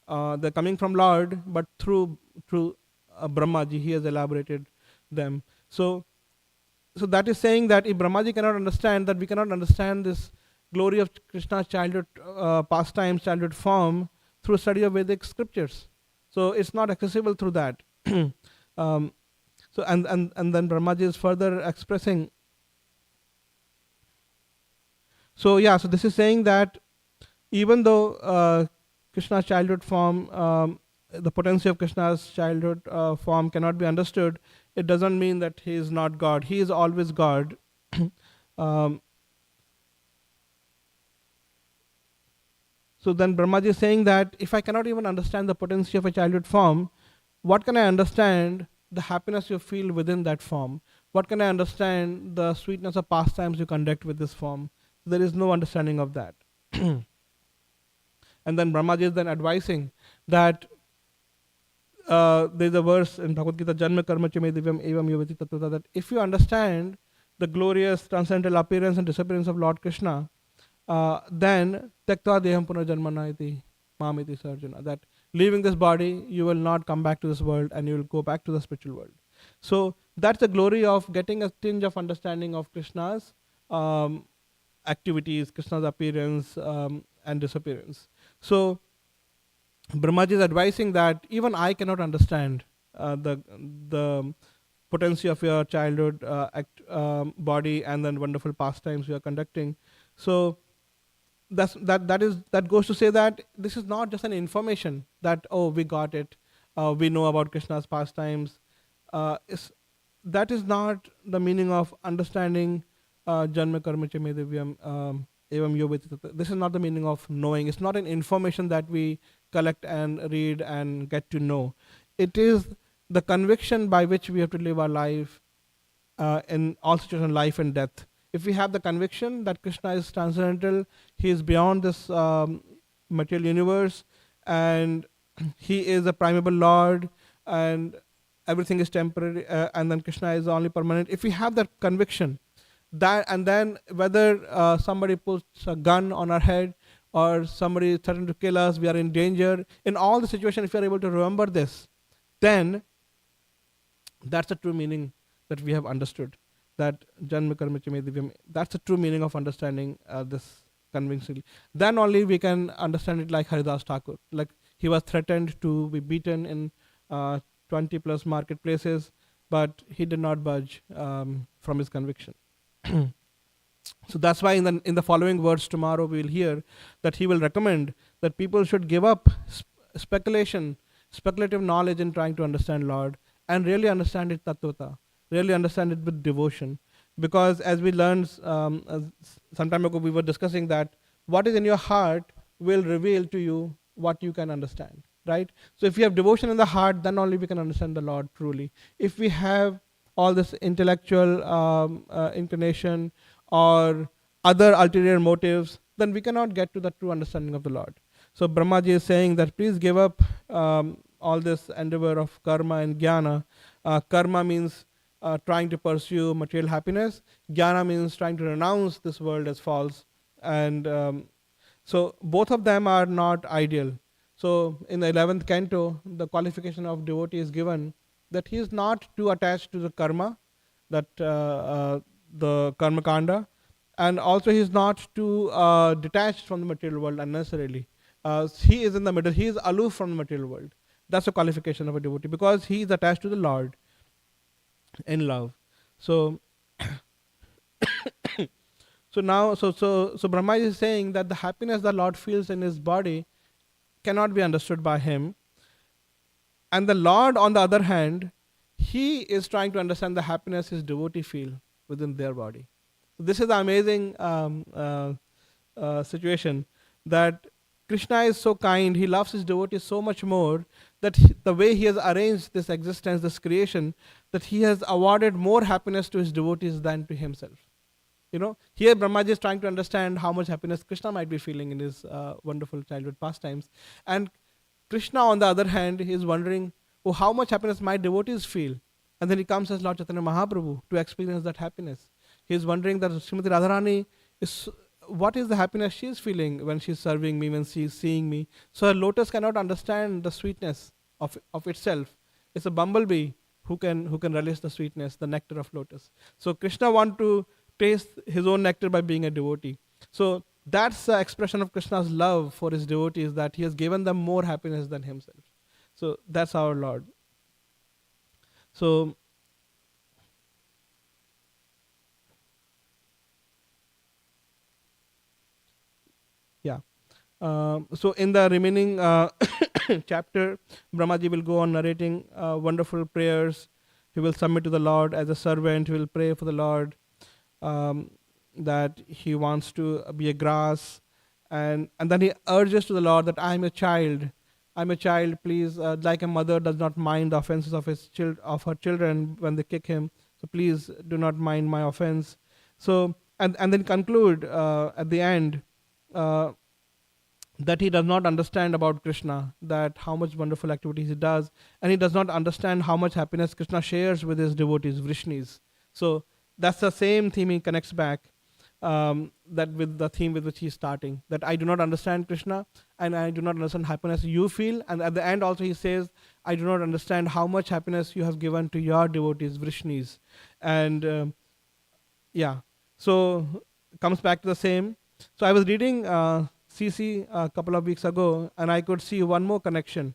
They're coming from Lord, but through Brahmaji, he has elaborated them. So that is saying that if Brahmaji cannot understand, that we cannot understand this glory of Krishna's childhood pastimes, childhood form, through study of Vedic scriptures. So it's not accessible through that. So and then Brahmaji is further expressing. So yeah, so this is saying that even though Krishna's childhood form, the potency of Krishna's childhood form cannot be understood, it doesn't mean that he is not God. He is always God. So then Brahmaji is saying that if I cannot even understand the potency of a childhood form, what can I understand the happiness you feel within that form? What can I understand the sweetness of pastimes you conduct with this form? There is no understanding of that. And then Brahmaji is then advising that there's a verse in Bhagavad Gita, Janma Karma Chame Divyam Evam Yuvati Tattva, that if you understand the glorious transcendental appearance and disappearance of Lord Krishna, then Tyaktva Deham Punarjanmana iti Mamiti Sarjana, that leaving this body, you will not come back to this world and you will go back to the spiritual world. So that's the glory of getting a tinge of understanding of Krishna's activities, Krishna's appearance and disappearance. So Brahmaji is advising that even I cannot understand the potency of your childhood body and then wonderful pastimes you are conducting. So that goes to say that this is not just an information that, oh, we got it, we know about Krishna's pastimes. That is not the meaning of understanding Janma Karma Chame Divyam Evam Yovati Tattva. This is not the meaning of knowing. It's not an information that we collect and read and get to know. It is the conviction by which we have to live our life in all situations, life and death. If we have the conviction that Krishna is transcendental, he is beyond this material universe, and he is a primeval Lord, and everything is temporary, and then Krishna is only permanent. If we have that conviction, that, and then whether somebody puts a gun on our head or somebody is threatening to kill us, we are in danger. In all the situations, if we are able to remember this, then that's the true meaning that we have understood. That Janma Karma Chame Divyam, that's the true meaning of understanding this convincingly. Then only we can understand it like Haridas Thakur. Like he was threatened to be beaten in 20 plus marketplaces, but he did not budge from his conviction. So that's why in the following words tomorrow we will hear that he will recommend that people should give up speculative knowledge in trying to understand Lord, and really understand it tattvata, really understand it with devotion. Because as we learned some time ago, we were discussing that what is in your heart will reveal to you what you can understand, right? So if you have devotion in the heart, then only we can understand the Lord truly. If we have all this intellectual inclination or other ulterior motives, then we cannot get to the true understanding of the Lord. So Brahmaji is saying that please give up all this endeavor of karma and jnana. Karma means trying to pursue material happiness. Jnana means trying to renounce this world as false. And so both of them are not ideal. So in the 11th canto, the qualification of devotee is given that he is not too attached to the karma, that the karma kanda, and also he is not too detached from the material world unnecessarily. He is in the middle. He is aloof from the material world. That's a qualification of a devotee, because he is attached to the Lord in love. So so Brahma is saying that the happiness the Lord feels in his body cannot be understood by him. And the Lord, on the other hand, he is trying to understand the happiness his devotee feel within their body. So this is the amazing situation, that Krishna is so kind, he loves his devotees so much more, that the way he has arranged this existence, this creation, that he has awarded more happiness to his devotees than to himself. You know, here Brahmaji is trying to understand how much happiness Krishna might be feeling in his wonderful childhood pastimes. And Krishna, on the other hand, is wondering, oh, how much happiness my devotees feel. And then he comes as Lord Chaitanya Mahaprabhu to experience that happiness. He is wondering that Srimati Radharani what is the happiness she is feeling when she is serving me, when she is seeing me. So her lotus cannot understand the sweetness of itself. It's a bumblebee who can relish the sweetness, the nectar of lotus. So Krishna wants to taste his own nectar by being a devotee. So that's the expression of Krishna's love for his devotees, that he has given them more happiness than himself. So that's our Lord. So yeah. So in the remaining chapter, Brahmaji will go on narrating wonderful prayers. He will submit to the Lord as a servant. He will pray for the Lord, that he wants to be a grass, and then he urges to the Lord that I am a child. I'm a child. Please, like a mother does not mind the offenses of her children when they kick him. So please do not mind my offense. So and then conclude at the end. That he does not understand about Krishna, that how much wonderful activities he does, and he does not understand how much happiness Krishna shares with his devotees, Vrishnis. So that's the same theme he connects back, that with the theme with which he's starting, that I do not understand Krishna, and I do not understand happiness you feel, and at the end also he says, I do not understand how much happiness you have given to your devotees, Vrishnis. And so comes back to the same. So I was reading CC a couple of weeks ago, and I could see one more connection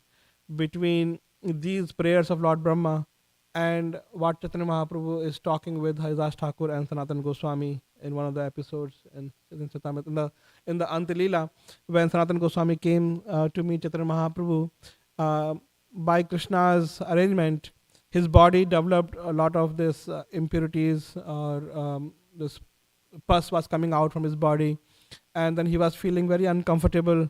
between these prayers of Lord Brahma and what Chaitanya Mahaprabhu is talking with Haridas Thakur and Sanatana Goswami in one of the episodes in the Antilila, when Sanatana Goswami came to meet Chaitanya Mahaprabhu. By Krishna's arrangement, his body developed a lot of this impurities, or this pus was coming out from his body, and then he was feeling very uncomfortable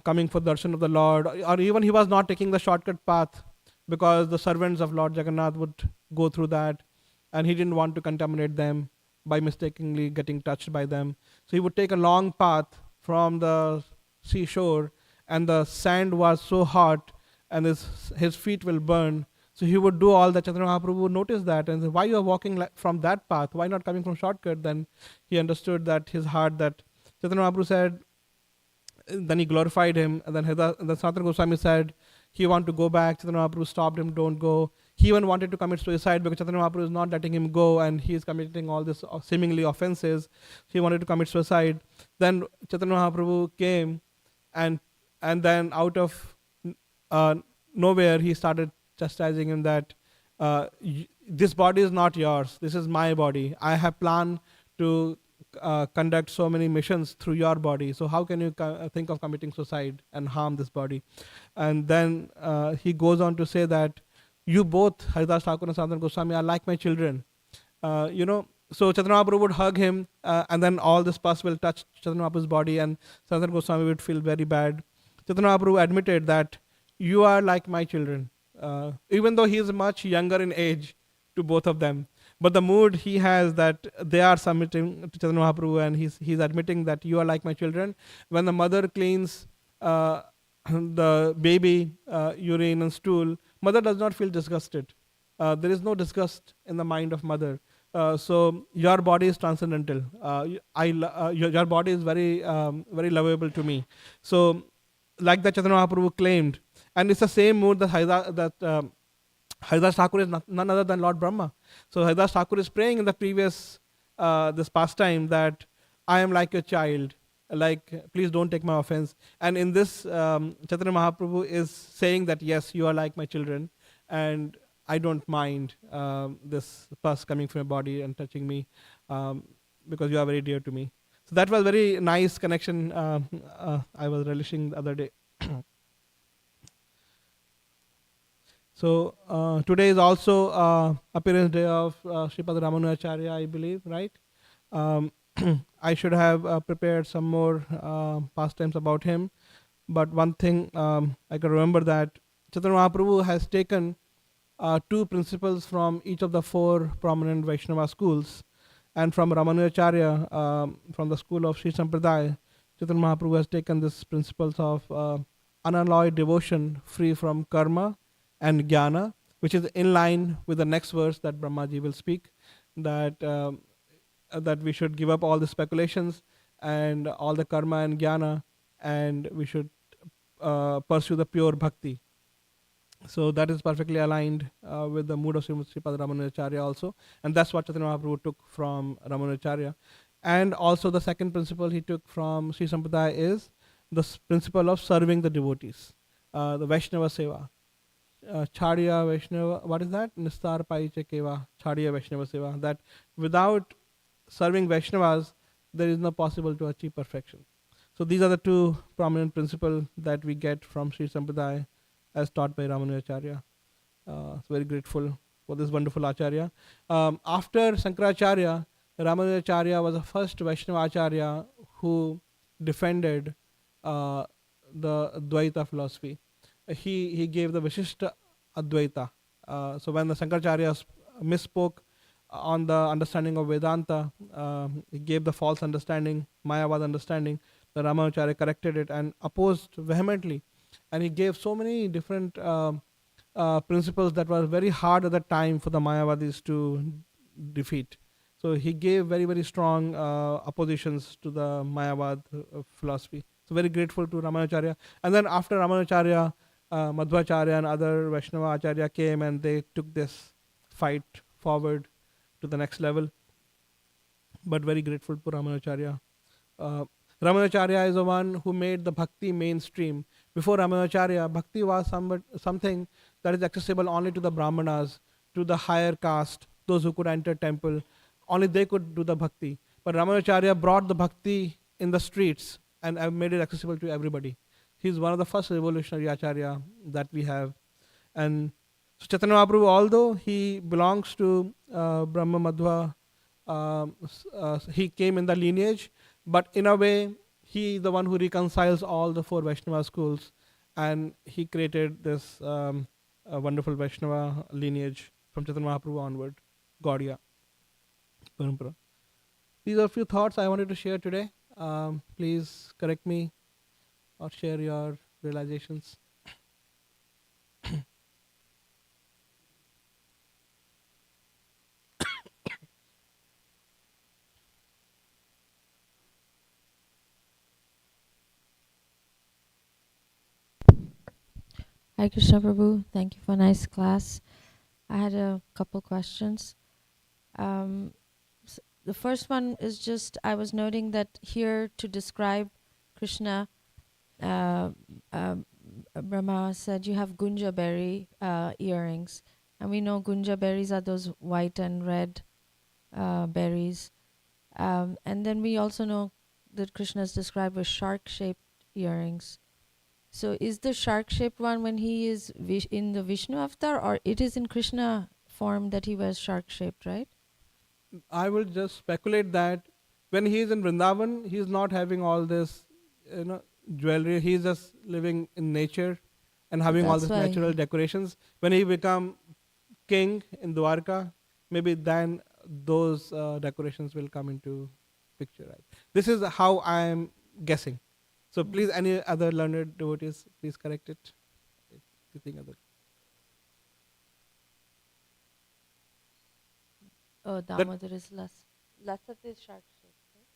coming for darshan of the Lord, or even he was not taking the shortcut path because the servants of Lord Jagannath would go through that, and he didn't want to contaminate them by mistakenly getting touched by them. So he would take a long path from the seashore, and the sand was so hot and his feet will burn. So he would do all that. Chaitanya Mahaprabhu would notice that and say, why you are walking from that path? Why not coming from shortcut? Then he understood that his heart, that Chaitanya Mahaprabhu said, then he glorified him. And then Sanatana Goswami said, he wanted to go back. Chaitanya Mahaprabhu stopped him, don't go. He even wanted to commit suicide because Chaitanya Mahaprabhu is not letting him go, and he is committing all this seemingly offenses. So he wanted to commit suicide. Then Chaitanya Mahaprabhu came, and then out of nowhere he started chastising him that this body is not yours. This is my body. I have planned to conduct so many missions through your body. So how can you think of committing suicide and harm this body? And then he goes on to say that you both, Haridas Thakur and Sanatana Goswami, are like my children. So Chaitanya Mahaprabhu would hug him, and then all this pus will touch Chaitanya Mahaprabhu's body, and Sanatana Goswami would feel very bad. Chaitanya Mahaprabhu admitted that you are like my children, even though he is much younger in age to both of them. But the mood he has, that they are submitting to Chaitanya Mahaprabhu, and he's admitting that you are like my children. When the mother cleans the baby urine and stool, mother does not feel disgusted. There is no disgust in the mind of mother. So your body is transcendental. Your body is very very lovable to me. So like that Chaitanya Mahaprabhu claimed, and it's the same mood that Haridas Thakur is none other than Lord Brahma. So Haridas Thakur is praying in the previous this pastime that I am like a child, like please don't take my offense. And in this Chaitanya Mahaprabhu is saying that yes, you are like my children, and I don't mind this pus coming from your body and touching me, because you are very dear to me. So that was very nice connection I was relishing the other day. So today is also appearance day of Sripad Ramanujacharya, I believe, right? I should have prepared some more pastimes about him, but one thing I can remember, that Chaitanya Mahaprabhu has taken 2 principles from each of the 4 prominent Vaishnava schools, and from Ramanujacharya, from the school of Sri Sampradaya, Chaitanya Mahaprabhu has taken these principles of unalloyed devotion free from karma and jnana, which is in line with the next verse that Brahmaji will speak, that that we should give up all the speculations and all the karma and jnana, and we should pursue the pure bhakti. So that is perfectly aligned with the mood of Sripad Ramanujacharya also, and that's what Chaitanya Mahaprabhu took from Ramanujacharya. And also the second principle he took from Sri Sampradaya is the principle of serving the devotees, the Vaishnava Seva. Chadiya Vaishnava, what is that? Nistar Paiche Keva, Chadiya Vaishnava Seva. That without serving Vaishnavas, there is no possible to achieve perfection. So these are the two prominent principles that we get from Sri Sampradaya as taught by Ramanujacharya. Very grateful for this wonderful Acharya. After Sankaracharya, Ramanujacharya was the first Vaishnava Acharya who defended the Dvaita philosophy. He gave the Vishishta Advaita. So when the Sankaracharya misspoke on the understanding of Vedanta, he gave the false understanding, Mayavad understanding. The Ramanujacharya corrected it and opposed vehemently. And he gave so many different principles that were very hard at the time for the Mayavadis to defeat. So he gave very, very strong oppositions to the Mayavad philosophy. So very grateful to Ramanujacharya. And then after Ramanujacharya, Madhvacharya and other Vaishnava Acharya came and they took this fight forward to the next level. But very grateful to Ramanujacharya. Ramanujacharya is the one who made the bhakti mainstream. Before Ramanujacharya, bhakti was something that is accessible only to the Brahmanas, to the higher caste, those who could enter temple. Only they could do the bhakti. But Ramanujacharya brought the bhakti in the streets and made it accessible to everybody. He's one of the first revolutionary acharya that we have. And so Chaitanya Mahaprabhu, although he belongs to Brahma Madhva, he came in the lineage, but in a way, he is the one who reconciles all the four Vaishnava schools, and he created this wonderful Vaishnava lineage from Chaitanya Mahaprabhu onward, Gaudiya Parampara. These are a few thoughts I wanted to share today. Please correct me or share your realizations. Hi Krishna Prabhu, thank you for a nice class. I had a couple questions. The first one is just, I was noting that here to describe Krishna, Brahma said you have gunja berry earrings. And we know gunja berries are those white and red berries. And then we also know that Krishna is described with shark-shaped earrings. So is the shark-shaped one when he is in the Vishnu avatar, or it is in Krishna form that he wears shark-shaped, right? I will just speculate that when he is in Vrindavan, he is not having all this, jewelry. He is just living in nature and having all these natural decorations. When he become king in Dwarka, maybe then those decorations will come into picture. Right? This is how I am guessing. So please, any other learned devotees, please correct it. If you think other. Oh, Damodar is Lasat is shark shaped, right?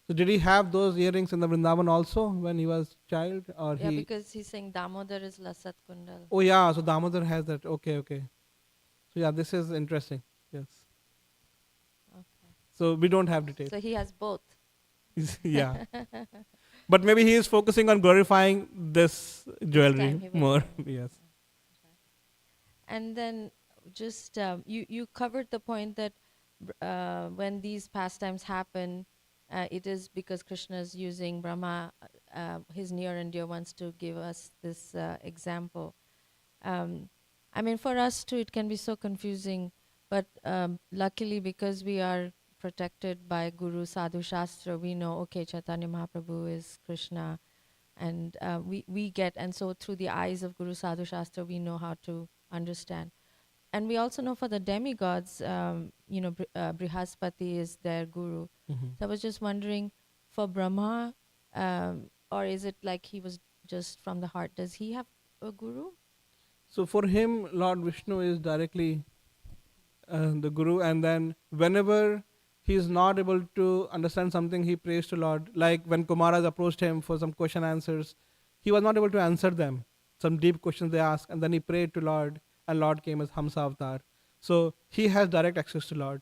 So did he have those earrings in the Vrindavan also when he was child, or yeah, because he's saying Damodar is Lasat Kundal. Oh yeah, so Damodar has that. Okay. So yeah, this is interesting. Yes. Okay. So we don't have details. So he has both. Yeah. But maybe he is focusing on glorifying this jewelry more. Yes. Okay. And then just you covered the point that when these pastimes happen, it is because Krishna is using Brahma, his near and dear ones, to give us this example. I mean, for us too, it can be so confusing, but luckily because we are protected by Guru Sadhu Shastra, we know, okay, Chaitanya Mahaprabhu is Krishna, and we get, and so through the eyes of Guru Sadhu Shastra, we know how to understand. And we also know for the demigods, Brihaspati is their guru. Mm-hmm. So I was just wondering, for Brahma, or is it like he was just from the heart? Does he have a guru? So for him, Lord Vishnu is directly the guru, and then whenever he is not able to understand something, he prays to Lord. Like when Kumaras approached him for some question answers, he was not able to answer them. Some deep questions they asked, and then he prayed to Lord, and Lord came as Hamsa Avatar. So he has direct access to Lord.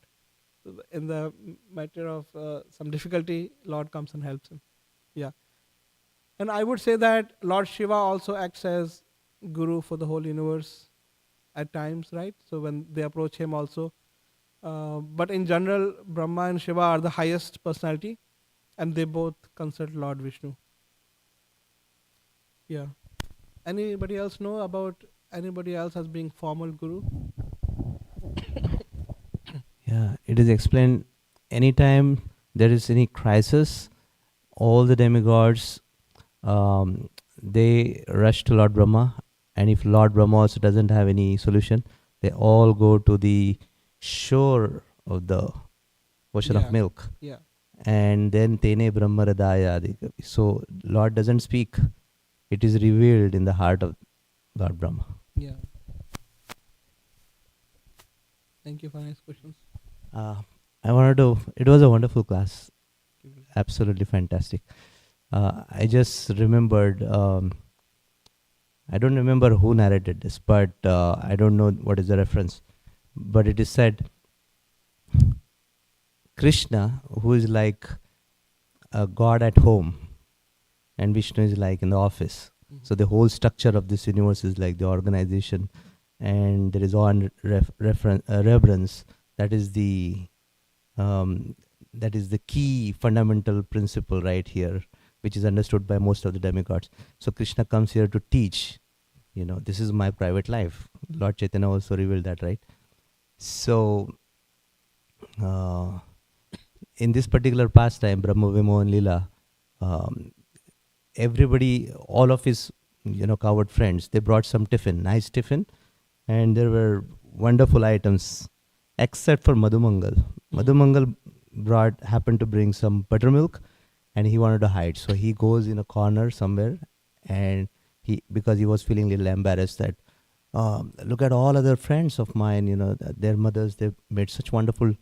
In the matter of some difficulty, Lord comes and helps him. Yeah. And I would say that Lord Shiva also acts as guru for the whole universe at times, right? So when they approach him also. But in general, Brahma and Shiva are the highest personality, and they both consult Lord Vishnu. Yeah. Anybody else know about anybody else as being formal guru? Yeah, it is explained anytime there is any crisis, all the demigods they rush to Lord Brahma, and if Lord Brahma also doesn't have any solution, they all go to the shore of the ocean of milk. Yeah. And then Tene Brahma Hridaya Adikavi. So Lord doesn't speak. It is revealed in the heart of Lord Brahma. Yeah. Thank you for nice questions. It was a wonderful class. Absolutely fantastic. I just remembered, I don't remember who narrated this, but I don't know what is the reference. But it is said, Krishna, who is like a god at home, and Vishnu is like in the office. Mm-hmm. So the whole structure of this universe is like the organization, and there is all reverence. That is the key fundamental principle right here, which is understood by most of the demigods. So Krishna comes here to teach. This is my private life. Lord Chaitanya also revealed that, right? So in this particular pastime, Brahma Vimohan Lila, everybody, all of his coward friends, they brought some tiffin, nice tiffin, and there were wonderful items, except for Madhumangal. Madhumangal happened to bring some buttermilk, and he wanted to hide. So he goes in a corner somewhere, and because he was feeling a little embarrassed that, look at all other friends of mine, their mothers, they made such wonderful,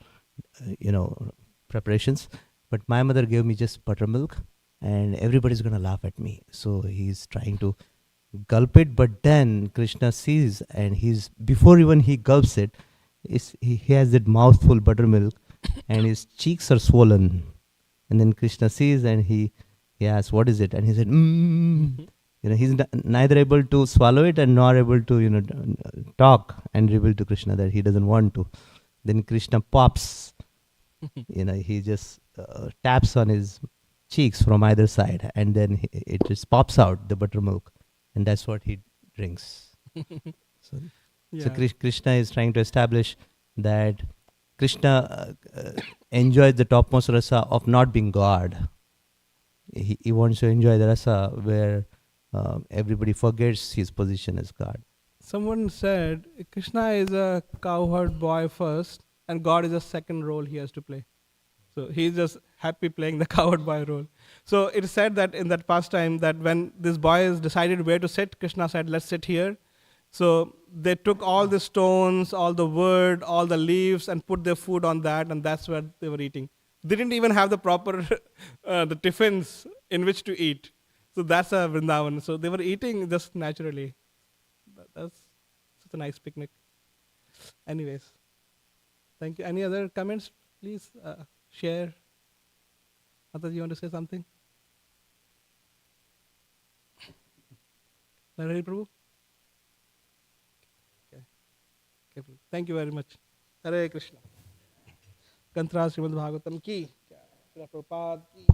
preparations. But my mother gave me just buttermilk, and everybody's going to laugh at me. So he's trying to gulp it, but then Krishna sees, and before even he gulps it, he has that mouthful buttermilk, and his cheeks are swollen. And then Krishna sees, and he asks, what is it? And he said, he's neither able to swallow it and nor able to, talk and reveal to Krishna that he doesn't want to. Then Krishna pops, he just taps on his cheeks from either side, and then it just pops out the buttermilk, and that's what he drinks. So Krishna is trying to establish that Krishna enjoys the topmost rasa of not being God. He wants to enjoy the rasa where everybody forgets his position as God. Someone said Krishna is a cowherd boy first, and God is a second role he has to play. So he's just happy playing the cowherd boy role. So it is said that in that pastime, that when this boy has decided where to sit, Krishna said, let's sit here. So they took all the stones, all the wood, all the leaves, and put their food on that, and that's where they were eating. They didn't even have the proper the tiffins in which to eat. So that's a Vrindavan. So they were eating just naturally. That's such a nice picnic. Anyways, thank you. Any other comments, please? Share. Mataji, you want to say something? Narari Prabhu? Okay. Thank you very much. Hare Krishna. Kantra Srimad Bhagavatam ki. Srila Prabhupada ki.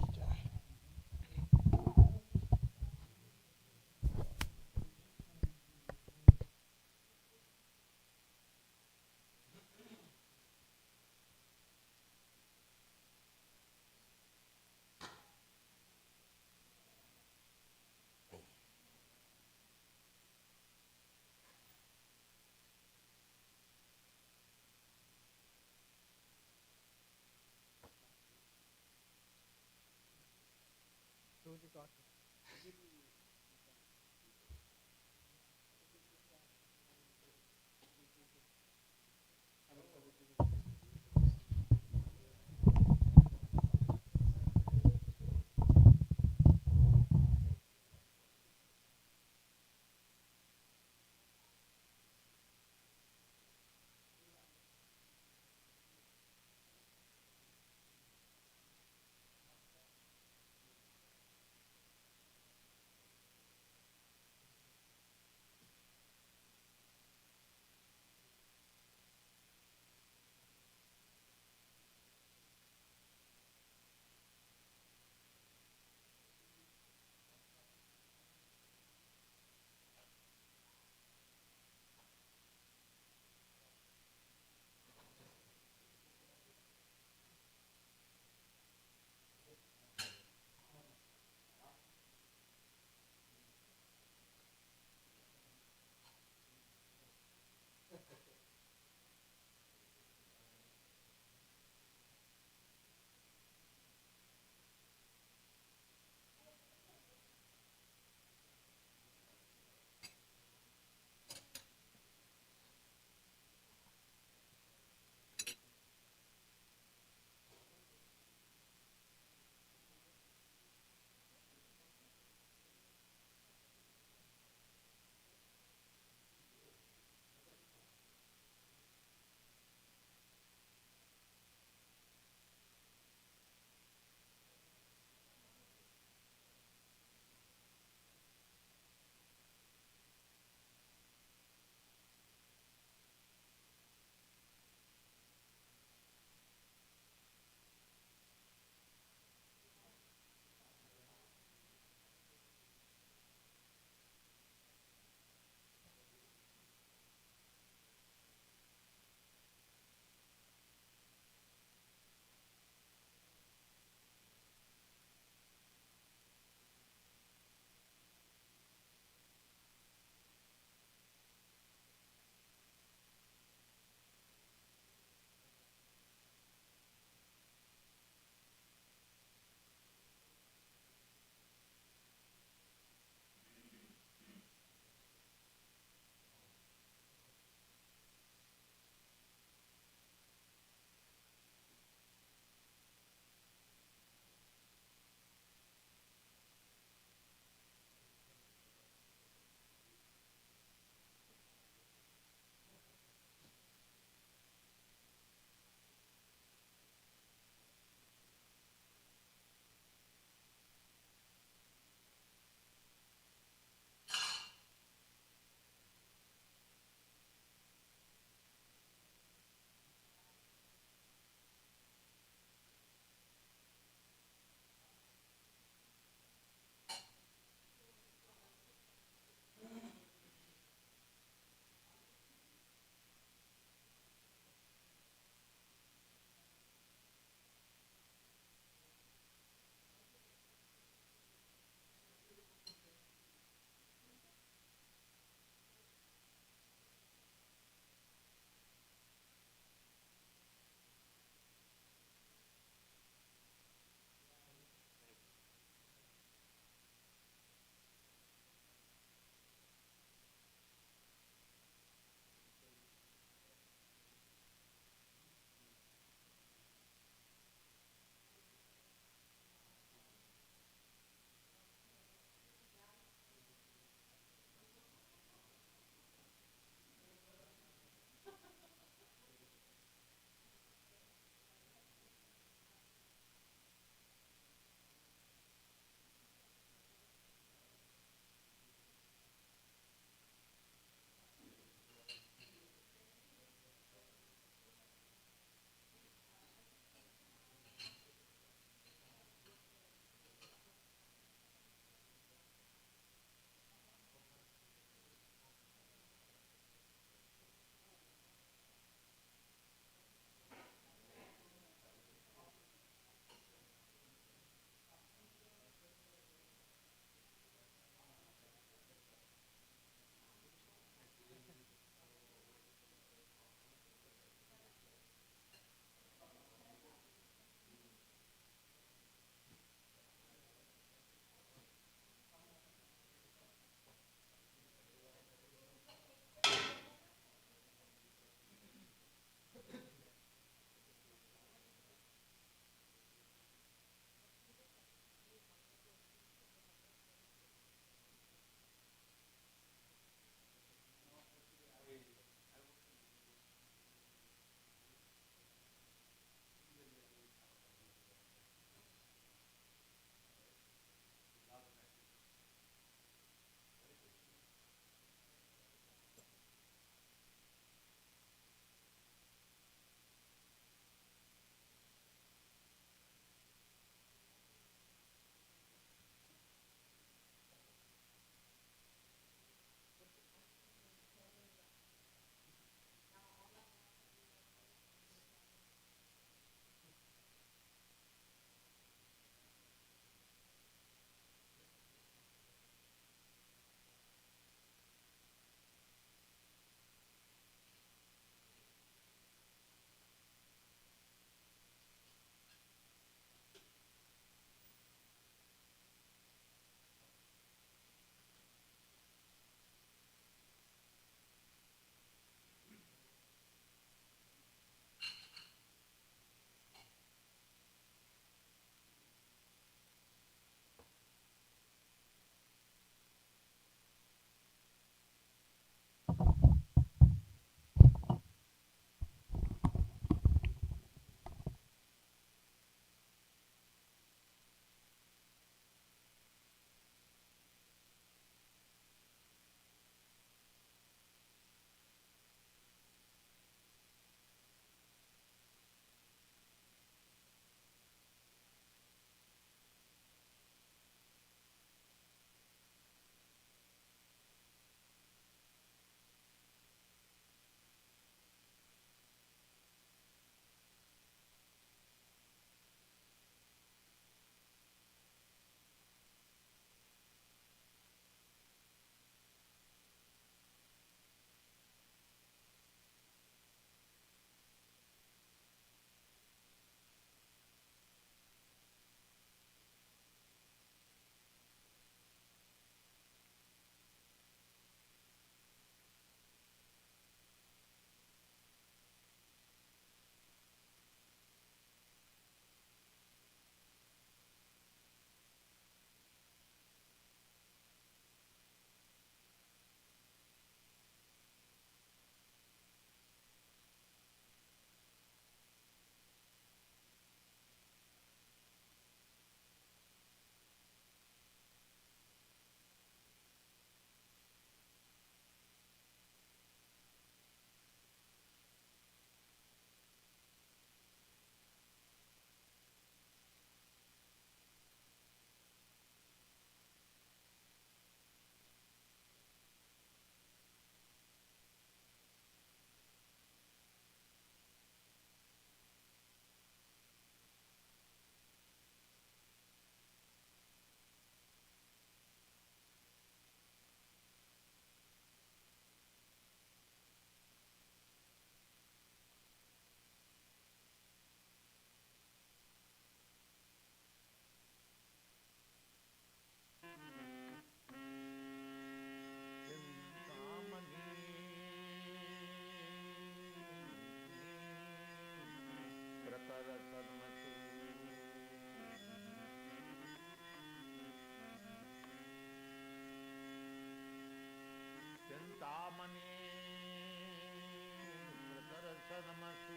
सदमसु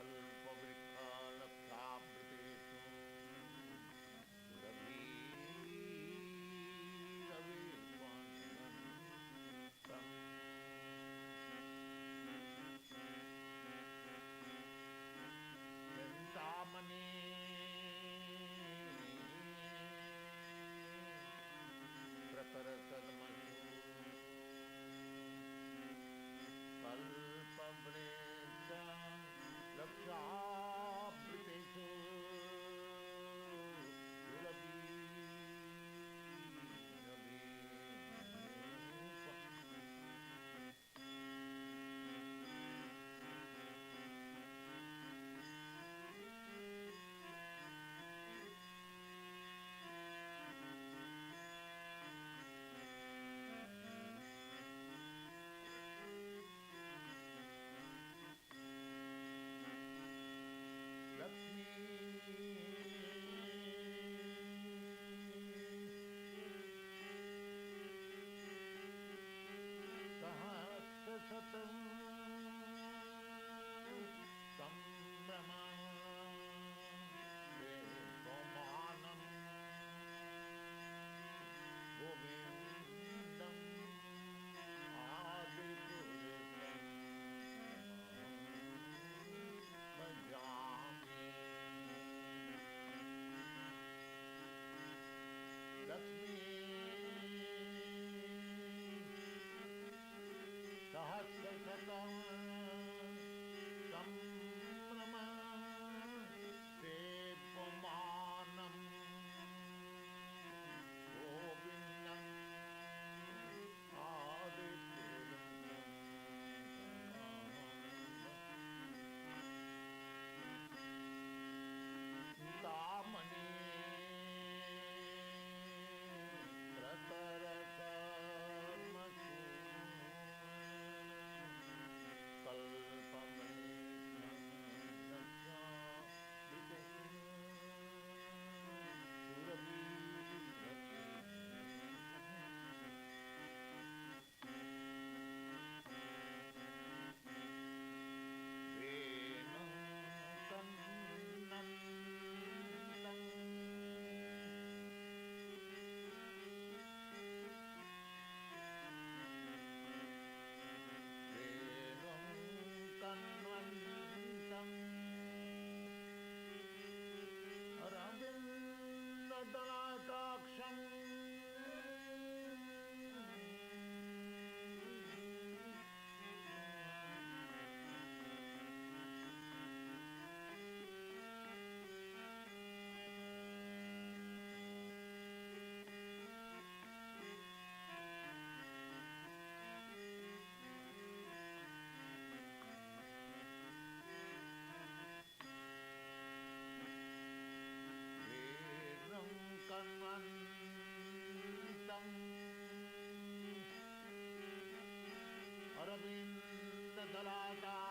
अल्पवृक्षलक्षावृतेषु रविर्वासनं Chintamani प्रतरसदमसु Kalpavriksha लक्षावृतेषु Aravind Dalata